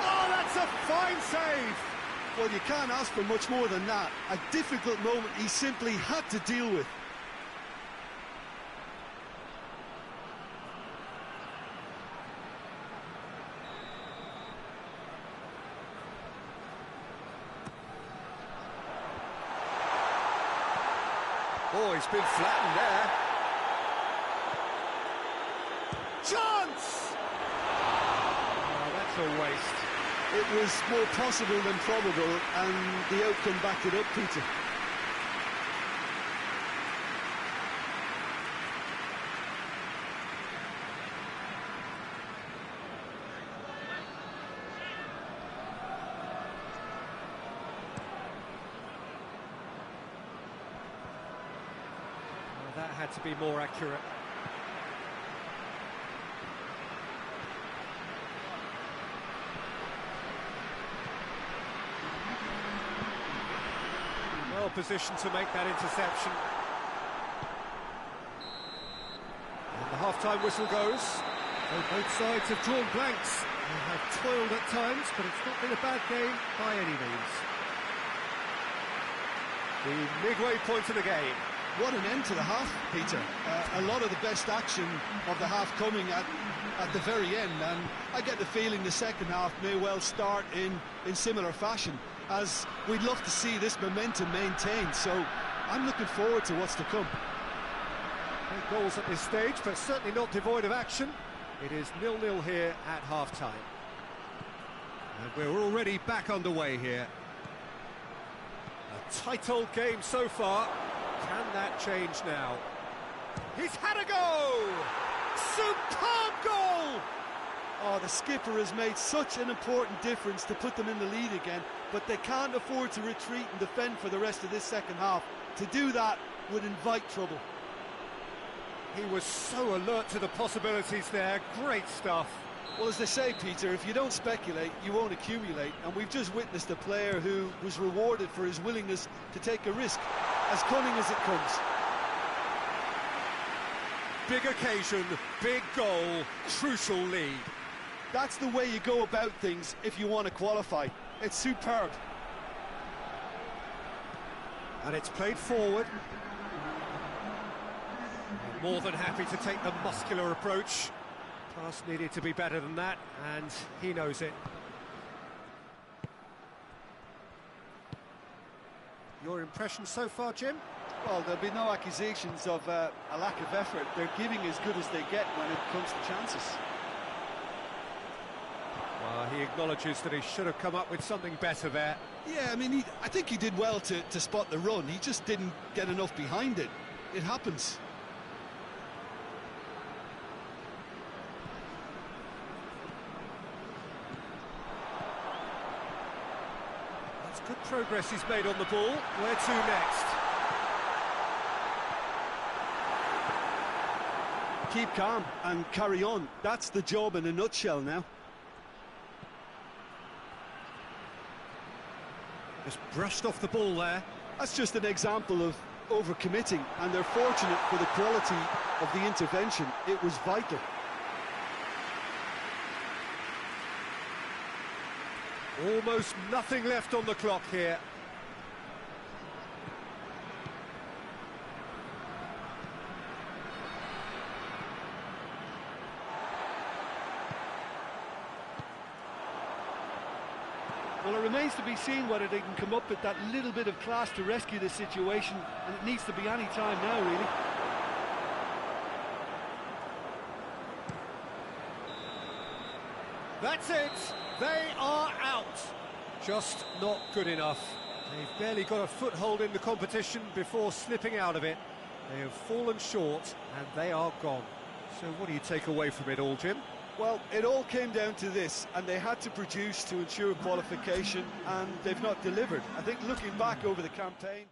Oh, that's a fine save! Well, you can't ask for much more than that. A difficult moment he simply had to deal with. Oh, he's been flattened there. Chance! Oh, that's a waste. It was more possible than probable, and the outcome backed it up, Peter. Oh, that had to be more accurate. Well positioned to make that interception. And the half-time whistle goes. So both sides have drawn blanks. They have toiled at times, but it's not been a bad game by any means. The midway point of the game. What an end to the half, Peter. A lot of the best action of the half coming at the very end, and I get the feeling the second half may well start in similar fashion, as we'd love to see this momentum maintained, so I'm looking forward to what's to come. Great goals at this stage, but certainly not devoid of action. It is 0-0 here at half-time. And we're already back underway here. A tight old game so far. Can that change now? He's had a go! Superb goal! Oh, the skipper has made such an important difference to put them in the lead again, but they can't afford to retreat and defend for the rest of this second half. To do that would invite trouble. He was so alert to the possibilities there. Great stuff. Well, as they say, Peter, if you don't speculate, you won't accumulate. And we've just witnessed a player who was rewarded for his willingness to take a risk, as cunning as it comes. Big occasion, big goal, crucial lead. That's the way you go about things if you want to qualify. It's superb. And it's played forward. More than happy to take the muscular approach. Pass needed to be better than that, and he knows it. Your impression so far, Jim? Well, there'll be no accusations of a lack of effort. They're giving as good as they get when it comes to chances. Well, he acknowledges that he should have come up with something better there. Yeah, I mean, I think he did well to spot the run. He just didn't get enough behind it. It happens. That's good progress he's made on the ball. Where to next? Keep calm and carry on. That's the job in a nutshell now. Just brushed off the ball there. That's just an example of overcommitting, and they're fortunate for the quality of the intervention. It was vital. Almost nothing left on the clock here. Well, it remains to be seen whether they can come up with that little bit of class to rescue the situation, and it needs to be any time now, really. That's it. They are out. Just not good enough. They've barely got a foothold in the competition before slipping out of it. They have fallen short, and they are gone. So what do you take away from it all, Jim? Well, it all came down to this, and they had to produce to ensure qualification, and they've not delivered. I think looking back over the campaign...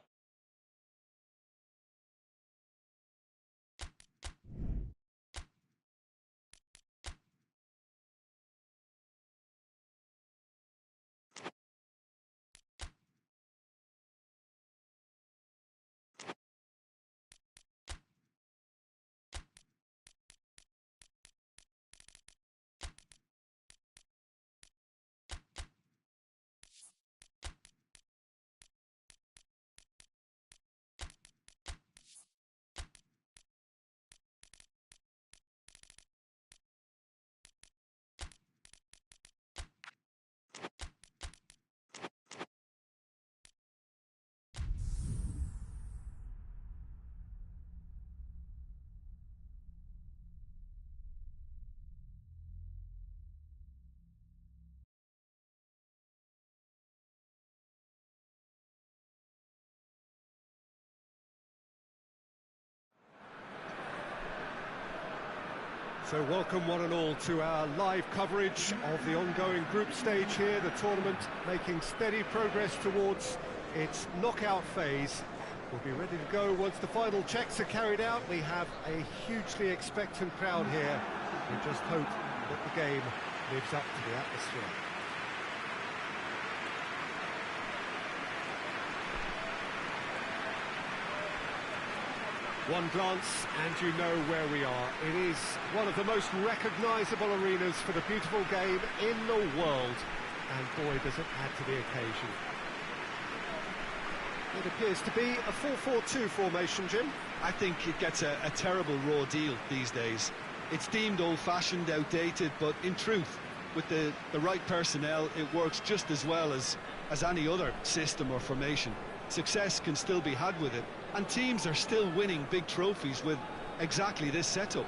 So welcome one and all to our live coverage of the ongoing group stage here, the tournament making steady progress towards its knockout phase. We'll be ready to go once the final checks are carried out. We have a hugely expectant crowd here. We just hope that the game lives up to the atmosphere. One glance and you know where we are. It is one of the most recognisable arenas for the beautiful game in the world. And boy, does it add to the occasion. It appears to be a 4-4-2 formation, Jim. I think it gets a terrible raw deal these days. It's deemed old-fashioned, outdated, but in truth, with the right personnel, it works just as well as any other system or formation. Success can still be had with it, and teams are still winning big trophies with exactly this setup.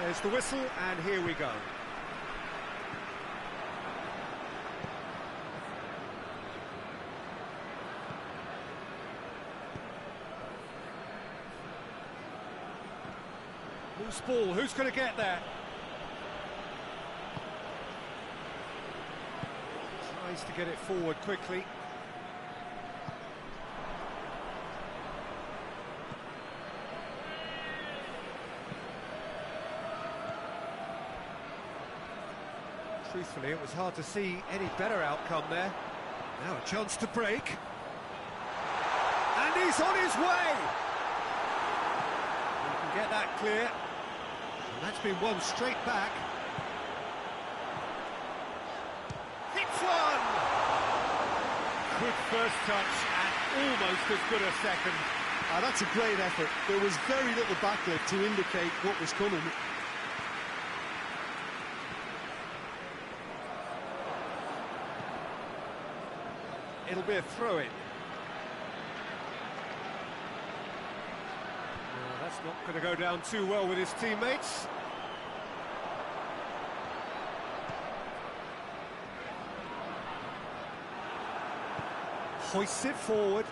There's the whistle, and here we go. Loose ball, who's going to get there? Tries to get it forward quickly. Truthfully, it was hard to see any better outcome there. Now a chance to break. And he's on his way! You can get that clear. And that's been won straight back. Hits one! Good first touch and almost as good a second. That's a great effort. There was very little backlift to indicate what was coming. It'll be a throw-in. That's not going to go down too well with his teammates. Hoists it forward.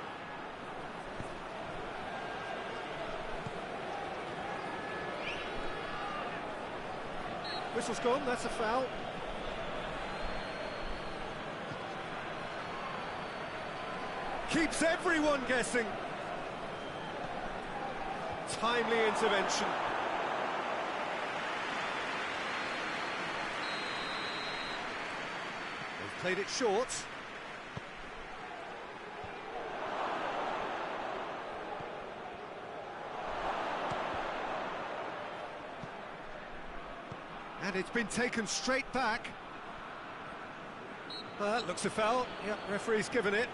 Whistle's gone, that's a foul. Keeps everyone guessing. Timely intervention. They've played it short. And it's been taken straight back. That looks a foul. Yep, referee's given it.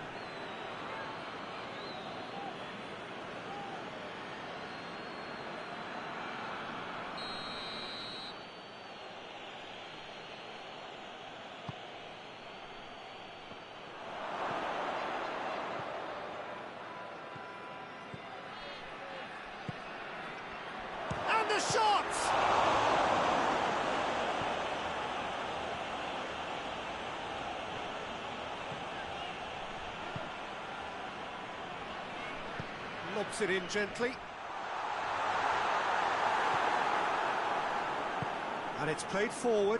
The shot! Lobs it in gently. And it's played forward.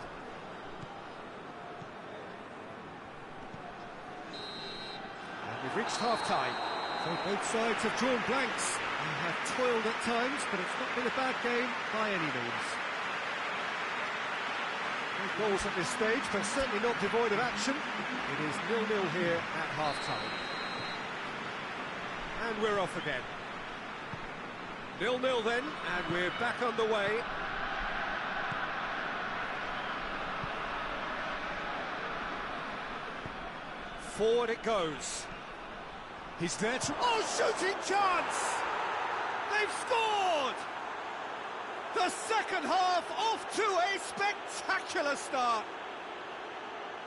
And we've reached half-time. So both sides have drawn blanks. They have toiled at times, but it's not been a bad game by any means. No goals at this stage, but certainly not devoid of action. It is 0-0 here at half-time. And we're off again. 0-0 then, and we're back on the way. Forward it goes. He's there to... Oh, shooting chance! They've scored! The second half off to a spectacular start.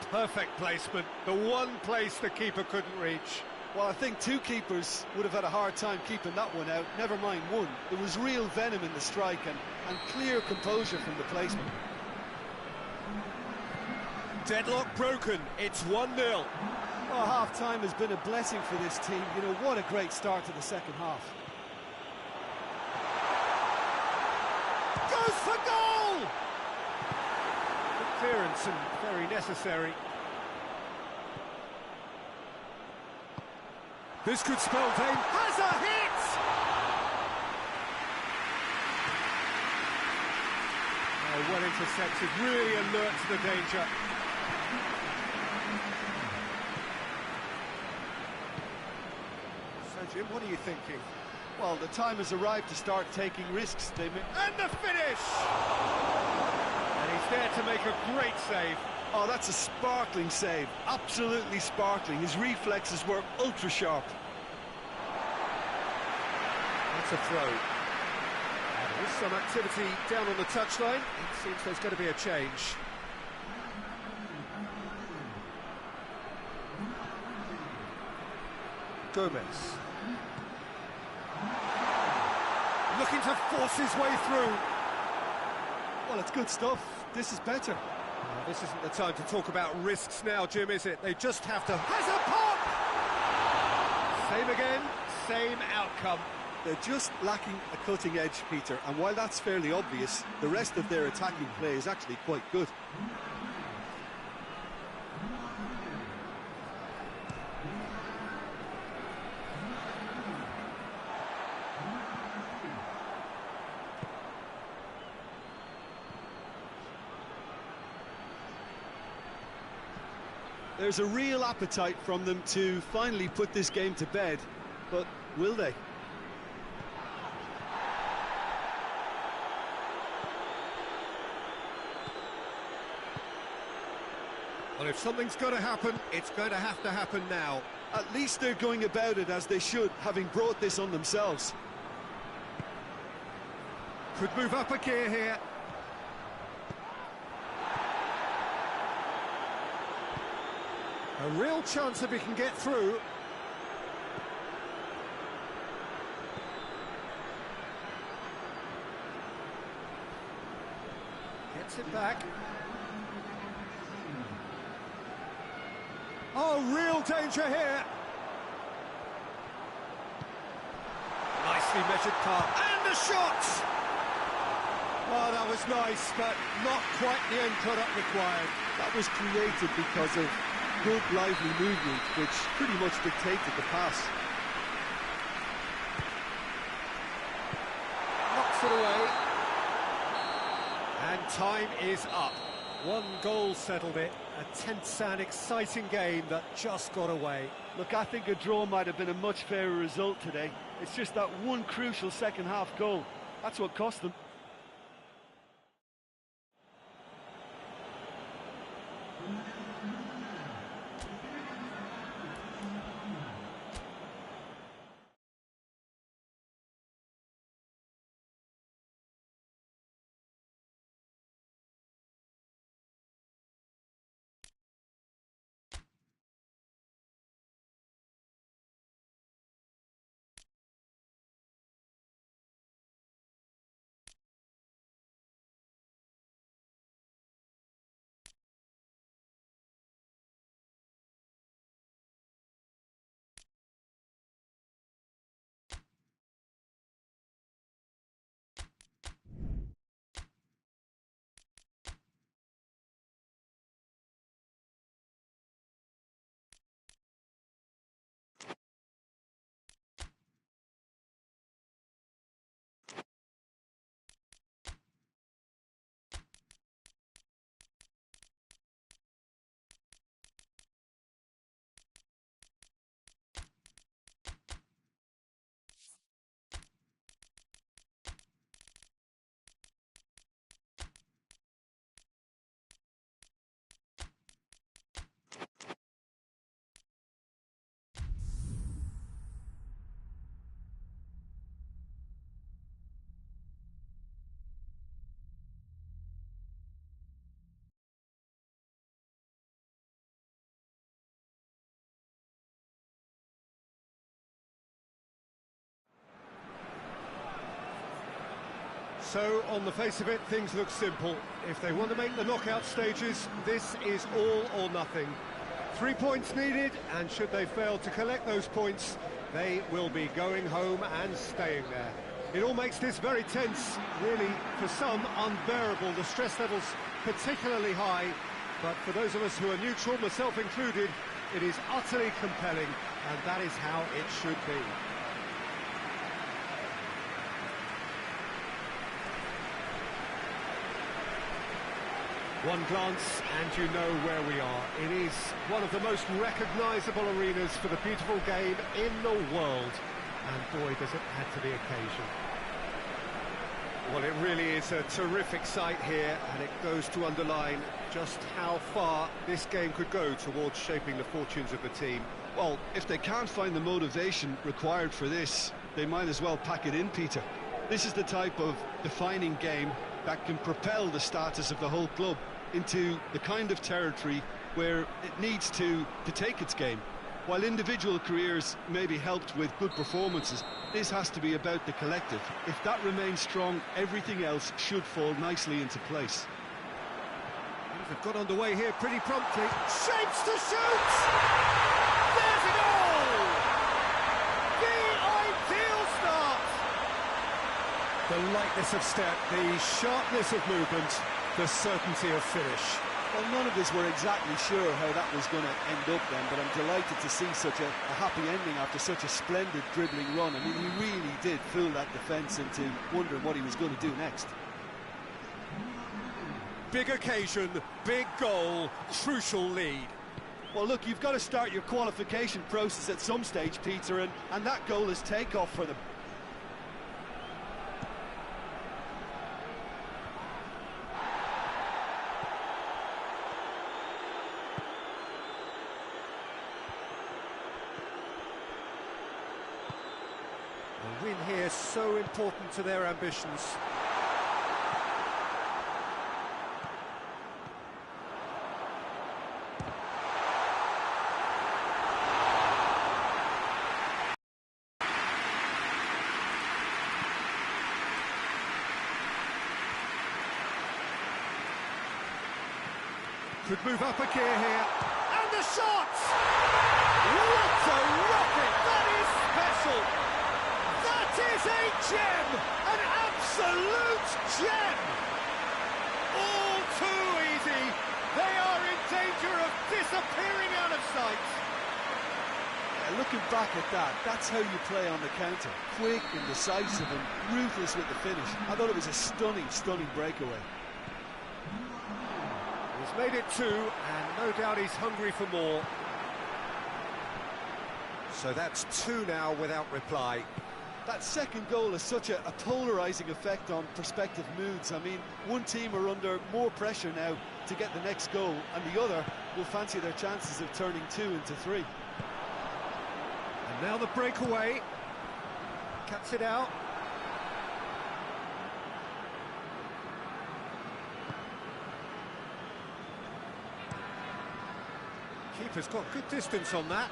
Perfect placement, the one place the keeper couldn't reach. Well, I think two keepers would have had a hard time keeping that one out, never mind one. There was real venom in the strike and clear composure from the placement. Deadlock broken, it's 1-0. Well, half-time has been a blessing for this team. You know, what a great start to the second half. Goes for goal! Good clearance and very necessary. This could spell danger. Has a hit! Oh, well intercepted, really alert to the danger. So, Jim, what are you thinking? Well, the time has arrived to start taking risks. And the finish! And he's there to make a great save. Oh, that's a sparkling save. Absolutely sparkling. His reflexes were ultra sharp. That's a throw. And There's some activity down on the touchline. It seems there's going to be a change. Gomez. Looking to force his way through. Well, it's good stuff. This is better. Well, this isn't the time to talk about risks now, Jim, is it? They just have to... Has a pop! Same again, same outcome. They're just lacking a cutting edge, Peter, and while that's fairly obvious, the rest of their attacking play is actually quite good. There's a real appetite from them to finally put this game to bed, but will they? Well, if something's going to happen, it's going to happen now. At least they're going about it as they should, having brought this on themselves. Could move up a gear here. A real chance if he can get through. Gets it back. Oh, real danger here. Nicely measured pass. And the shot! Oh, that was nice, but not quite the end product required. That was created because of good, lively movement, which pretty much dictated the pass. Knocks it away. And time is up. One goal settled it. A tense and exciting game that just got away. Look, I think a draw might have been a much fairer result today. It's just that one crucial second-half goal. That's what cost them. So, on the face of it, things look simple. If they want to make the knockout stages, this is all or nothing. 3 points needed, and should they fail to collect those points, they will be going home and staying there. It all makes this very tense, really, for some, unbearable. The stress levels particularly high, but for those of us who are neutral, myself included, it is utterly compelling, and that is how it should be. One glance and you know where we are. It is one of the most recognisable arenas for the beautiful game in the world. And boy, does it add to the occasion. Well, it really is a terrific sight here, and it goes to underline just how far this game could go towards shaping the fortunes of the team. Well, if they can't find the motivation required for this, they might as well pack it in, Peter. This is the type of defining game that can propel the status of the whole club into the kind of territory where it needs to take its game. While individual careers may be helped with good performances, this has to be about the collective. If that remains strong, everything else should fall nicely into place. They've got underway here pretty promptly. Shapes to shoot! There's a goal! The ideal start! The lightness of step, the sharpness of movement, the certainty of finish. Well, none of us were exactly sure how that was going to end up then, but I'm delighted to see such a happy ending after such a splendid dribbling run. I mean, he really did fool that defence into wondering what he was going to do next. Big occasion, big goal, crucial lead. Well, look, you've got to start your qualification process at some stage, Peter, and that goal is take-off for them. A win here so important to their ambitions. Could move up a gear here. And the shot! What a rocket! That is special! That is a gem! An absolute gem! All too easy. They are in danger of disappearing out of sight. Yeah, looking back at that, that's how you play on the counter. Quick and decisive and ruthless with the finish. I thought it was a stunning, stunning breakaway. He's made it two, and no doubt he's hungry for more. So that's two now without reply. That second goal has such a polarising effect on prospective moods. I mean, one team are under more pressure now to get the next goal, and the other will fancy their chances of turning 2 into 3. And now the breakaway. Cuts it out. Keeper's got good distance on that.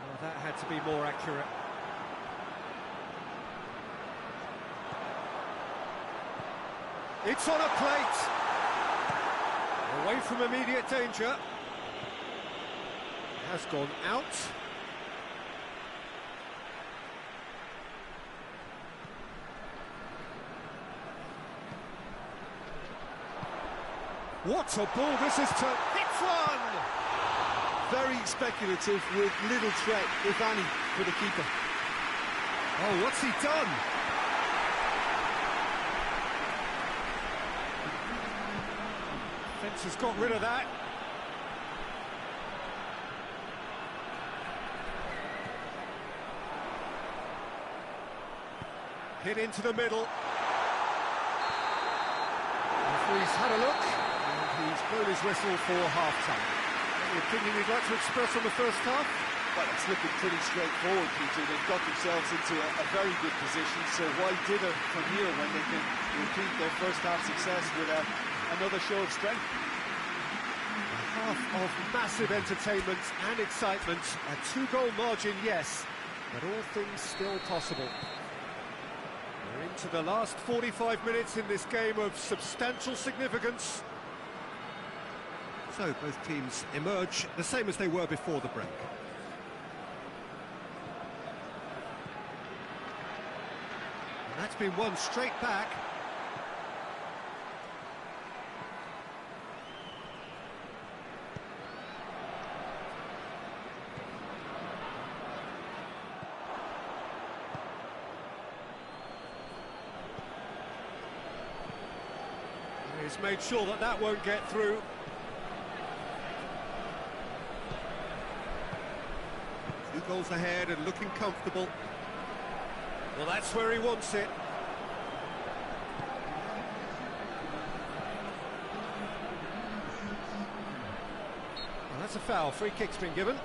Well, that had to be more accurate. It's on a plate. Away from immediate danger. Has gone out. What a ball this is to hit one! Very speculative with little threat, if any, for the keeper. Oh, what's he done? Fence has got rid of that. Hit into the middle. Referee's had a look. He's blown his whistle for half-time. Any opinion you'd like to express on the first half? Well, it's looking pretty straightforward, Peter. They've got themselves into a very good position, so why dither from here when they can repeat their first half success with another show of strength? A half of massive entertainment and excitement. A two-goal margin, yes, but all things still possible. We're into the last 45 minutes in this game of substantial significance. So both teams emerge the same as they were before the break. And that's been won straight back. He's made sure that that won't get through. Two goals ahead and looking comfortable. Well, that's where he wants it. Well, that's a foul. Free kick's been given.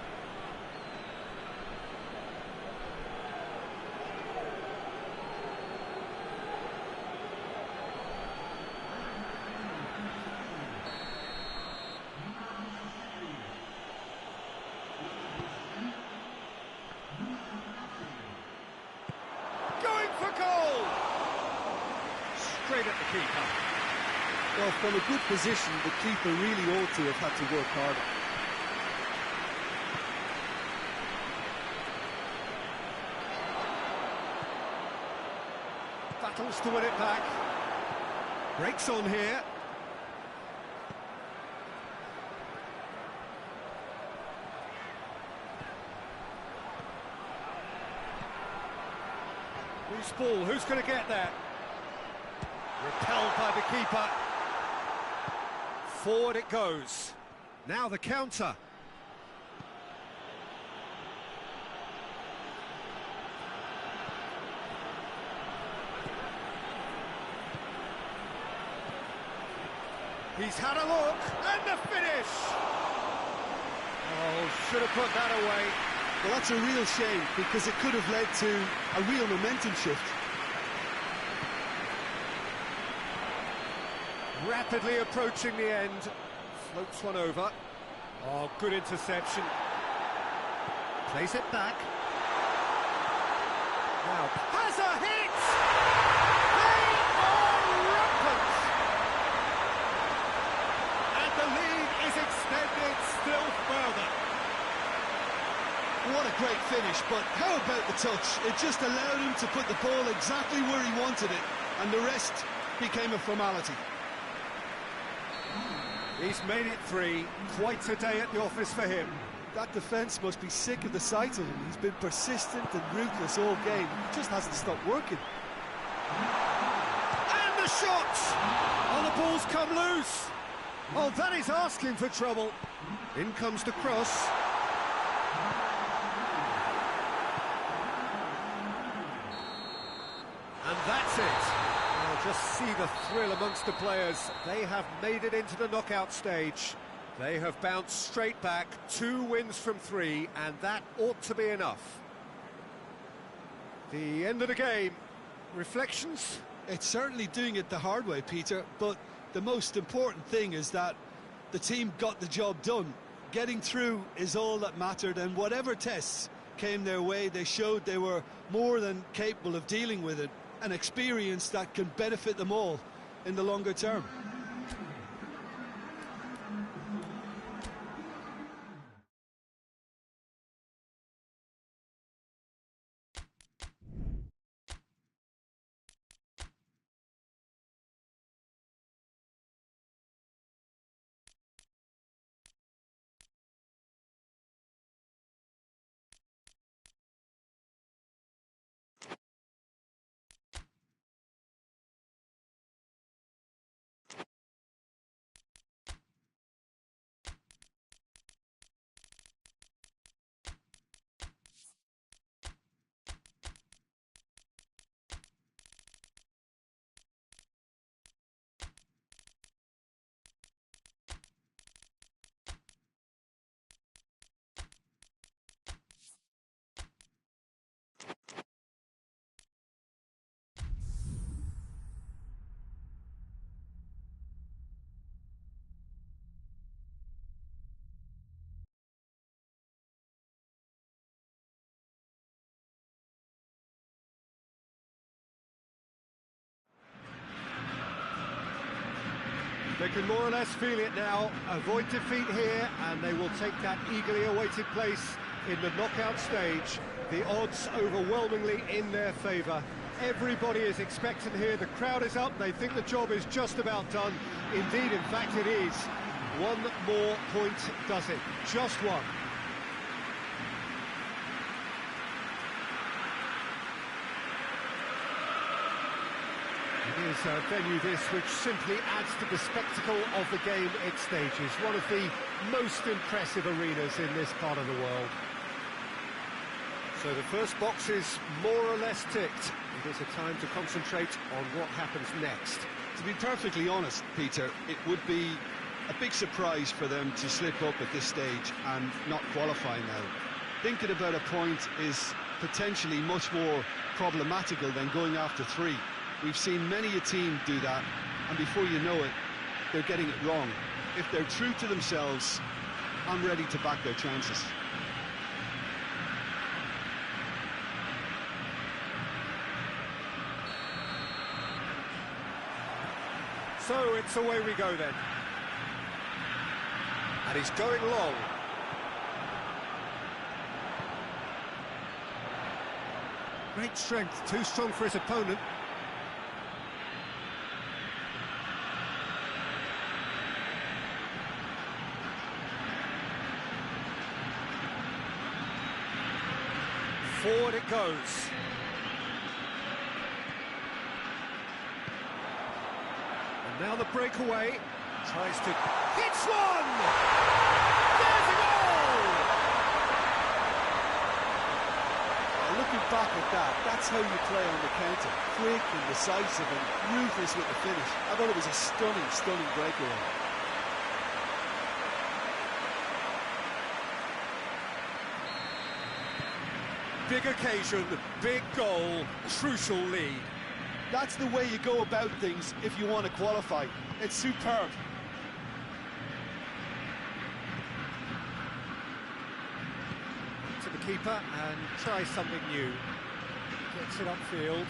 Well, from a good position, the keeper really ought to have had to work harder. Battles to win it back. Breaks on here. Loose ball, who's going to get there? Repelled by the keeper. Forward it goes. Now the counter. He's had a look, and the finish! Oh, should have put that away. Well, that's a real shame, because it could have led to a real momentum shift. Rapidly approaching the end. Floats one over. Oh, good interception. Plays it back. Now, has a hit! They are rampant! And the lead is extended still further. What a great finish, but how about the touch? It just allowed him to put the ball exactly where he wanted it, and the rest became a formality. He's made it 3. Quite a day at the office for him. That defence must be sick of the sight of him. He's been persistent and ruthless all game. He just hasn't stopped working. And the shot! Oh, the ball's come loose. Oh, that is asking for trouble. In comes the cross. And that's it. I'll just see the thrill amongst the players. They have made it into the knockout stage. They have bounced straight back, 2 wins from 3, and that ought to be enough. The end of the game. Reflections? It's certainly doing it the hard way, Peter, but the most important thing is that the team got the job done. Getting through is all that mattered, and whatever tests came their way, they showed they were more than capable of dealing with it. An experience that can benefit them all in the longer term. They can more or less feel it now. Avoid defeat here, and they will take that eagerly awaited place in the knockout stage. The odds overwhelmingly in their favour. Everybody is expectant here. The crowd is up. They think the job is just about done. Indeed, in fact, it is. One more point does it. Just one. It is a venue this which simply adds to the spectacle of the game it stages. One of the most impressive arenas in this part of the world. So the first box is more or less ticked. It is a time to concentrate on what happens next. To be perfectly honest, Peter, it would be a big surprise for them to slip up at this stage and not qualify now. Thinking about a point is potentially much more problematical than going after 3. We've seen many a team do that, and before you know it, they're getting it wrong. If they're true to themselves, I'm ready to back their chances. So it's away we go then. And he's going long. Great strength, too strong for his opponent. Forward it goes. And now the breakaway. Tries to... Hits one! There's a goal! Looking back at that, that's how you play on the counter. Quick and decisive and ruthless with the finish. I thought it was a stunning, stunning breakaway. Big occasion, big goal, crucial lead. That's the way you go about things if you want to qualify. It's superb. To the keeper and try something new. Gets it upfield.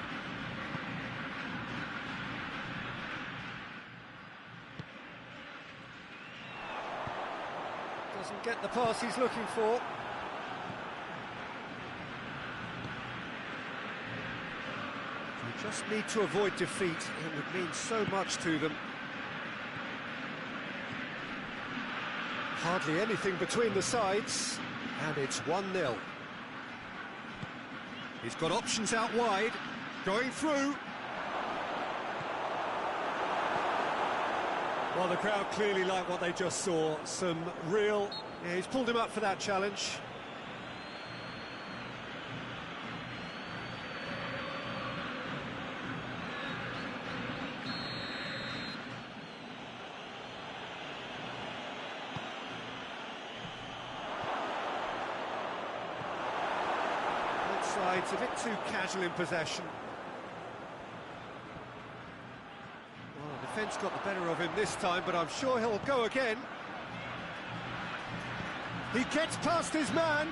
Doesn't get the pass he's looking for. They just need to avoid defeat. It would mean so much to them. Hardly anything between the sides. And it's 1-0. He's got options out wide, going through. Well, the crowd clearly like what they just saw. Some real... Yeah, he's pulled him up for that challenge. It's a bit too casual in possession. Well, the defence got the better of him this time, but I'm sure he'll go again. He gets past his man.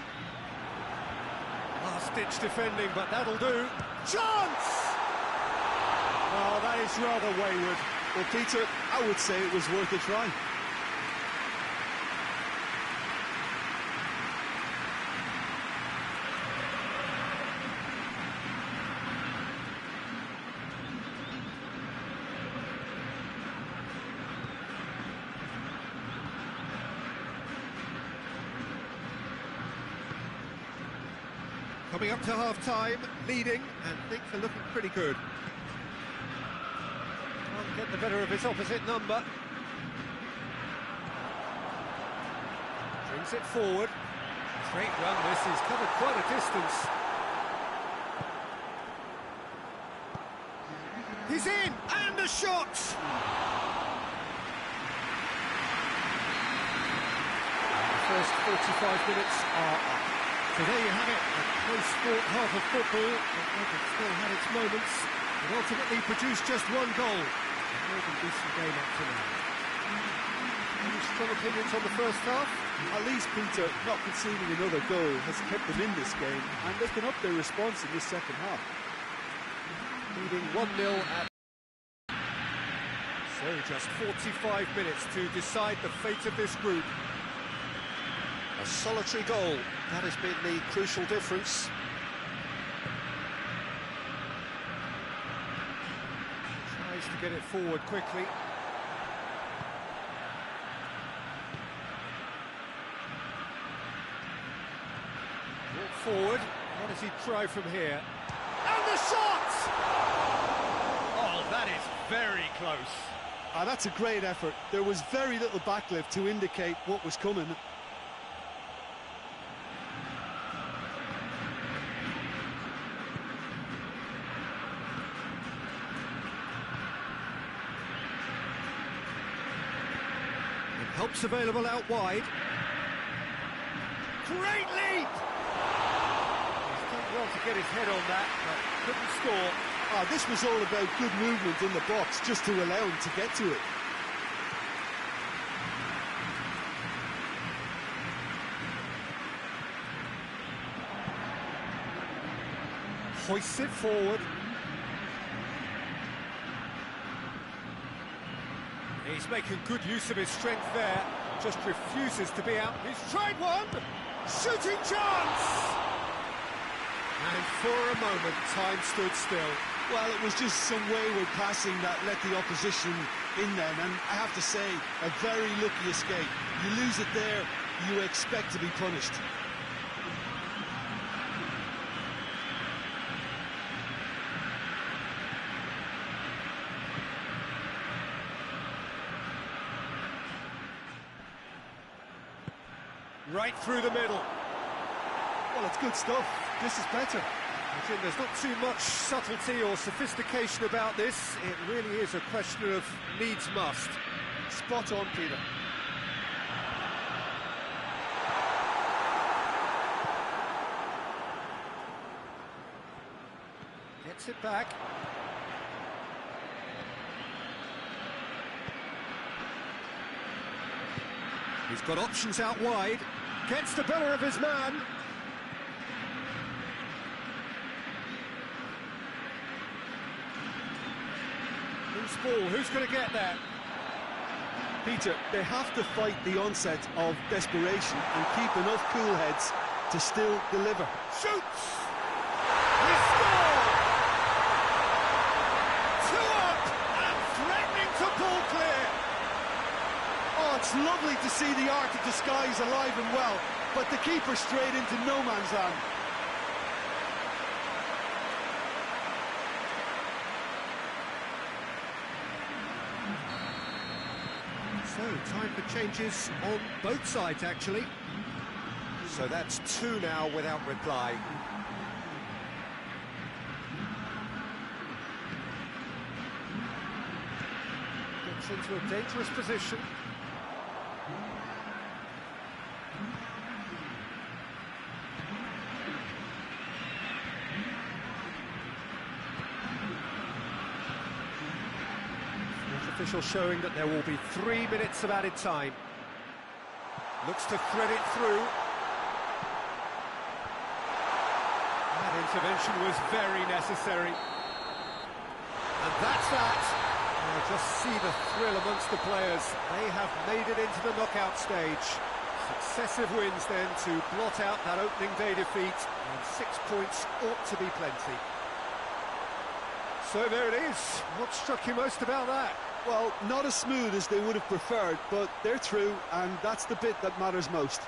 Last-ditch defending, but that'll do. Chance! Oh, that is rather wayward. Well, Peter, I would say it was worth a try. Coming up to half-time, leading, and things are looking pretty good. Can't get the better of his opposite number. Brings it forward. Great run this, he's covered quite a distance. He's in, and a shot! The first 45 minutes are up. So there you have it, a close sport half of football, but it still had its moments. It ultimately produced just one goal. A more than decent game up to now. Any strong opinions on the first half? At least, Peter, not conceding another goal has kept them in this game, and they've been up their response in this second half. Leading 1-0 at... So just 45 minutes to decide the fate of this group. A solitary goal, that has been the crucial difference. Tries to get it forward quickly. Walk forward, what does he try from here? And the shot! Oh, that is very close. That's a great effort. There was very little backlift to indicate what was coming. Helps available out wide. Great leap! He's done well to get his head on that, but couldn't score. This was all about good movement in the box, just to allow him to get to it. Hoists it forward. making good use of his strength there. Just refuses to be out. He's tried one! Shooting chance! And for a moment, time stood still. Well, it was just some wayward passing that let the opposition in then, and I have to say, a very lucky escape. You lose it there, you expect to be punished. Right through the middle. Well, it's good stuff. This is better. Jim, there's not too much subtlety or sophistication about this. It really is a question of needs must. Spot on, Peter. Gets it back. He's got options out wide. Gets the better of his man. Loose ball, who's going to get that? Peter, they have to fight the onset of desperation and keep enough cool heads to still deliver. Shoots! He scored! 2 up and threatening to pull clear. Oh, it's lovely to see the art of disguise alive and well, but the keeper straight into no man's land. So, time for changes on both sides, actually. So that's 2 now without reply. Gets into a dangerous position. Official showing that there will be 3 minutes of added time. Looks to thread it through. That intervention was very necessary. And that's that. Just see the thrill amongst the players. They have made it into the knockout stage. Successive wins then to blot out that opening day defeat. And 6 points ought to be plenty. So there it is. What struck you most about that? Well, not as smooth as they would have preferred, but they're through, and that's the bit that matters most.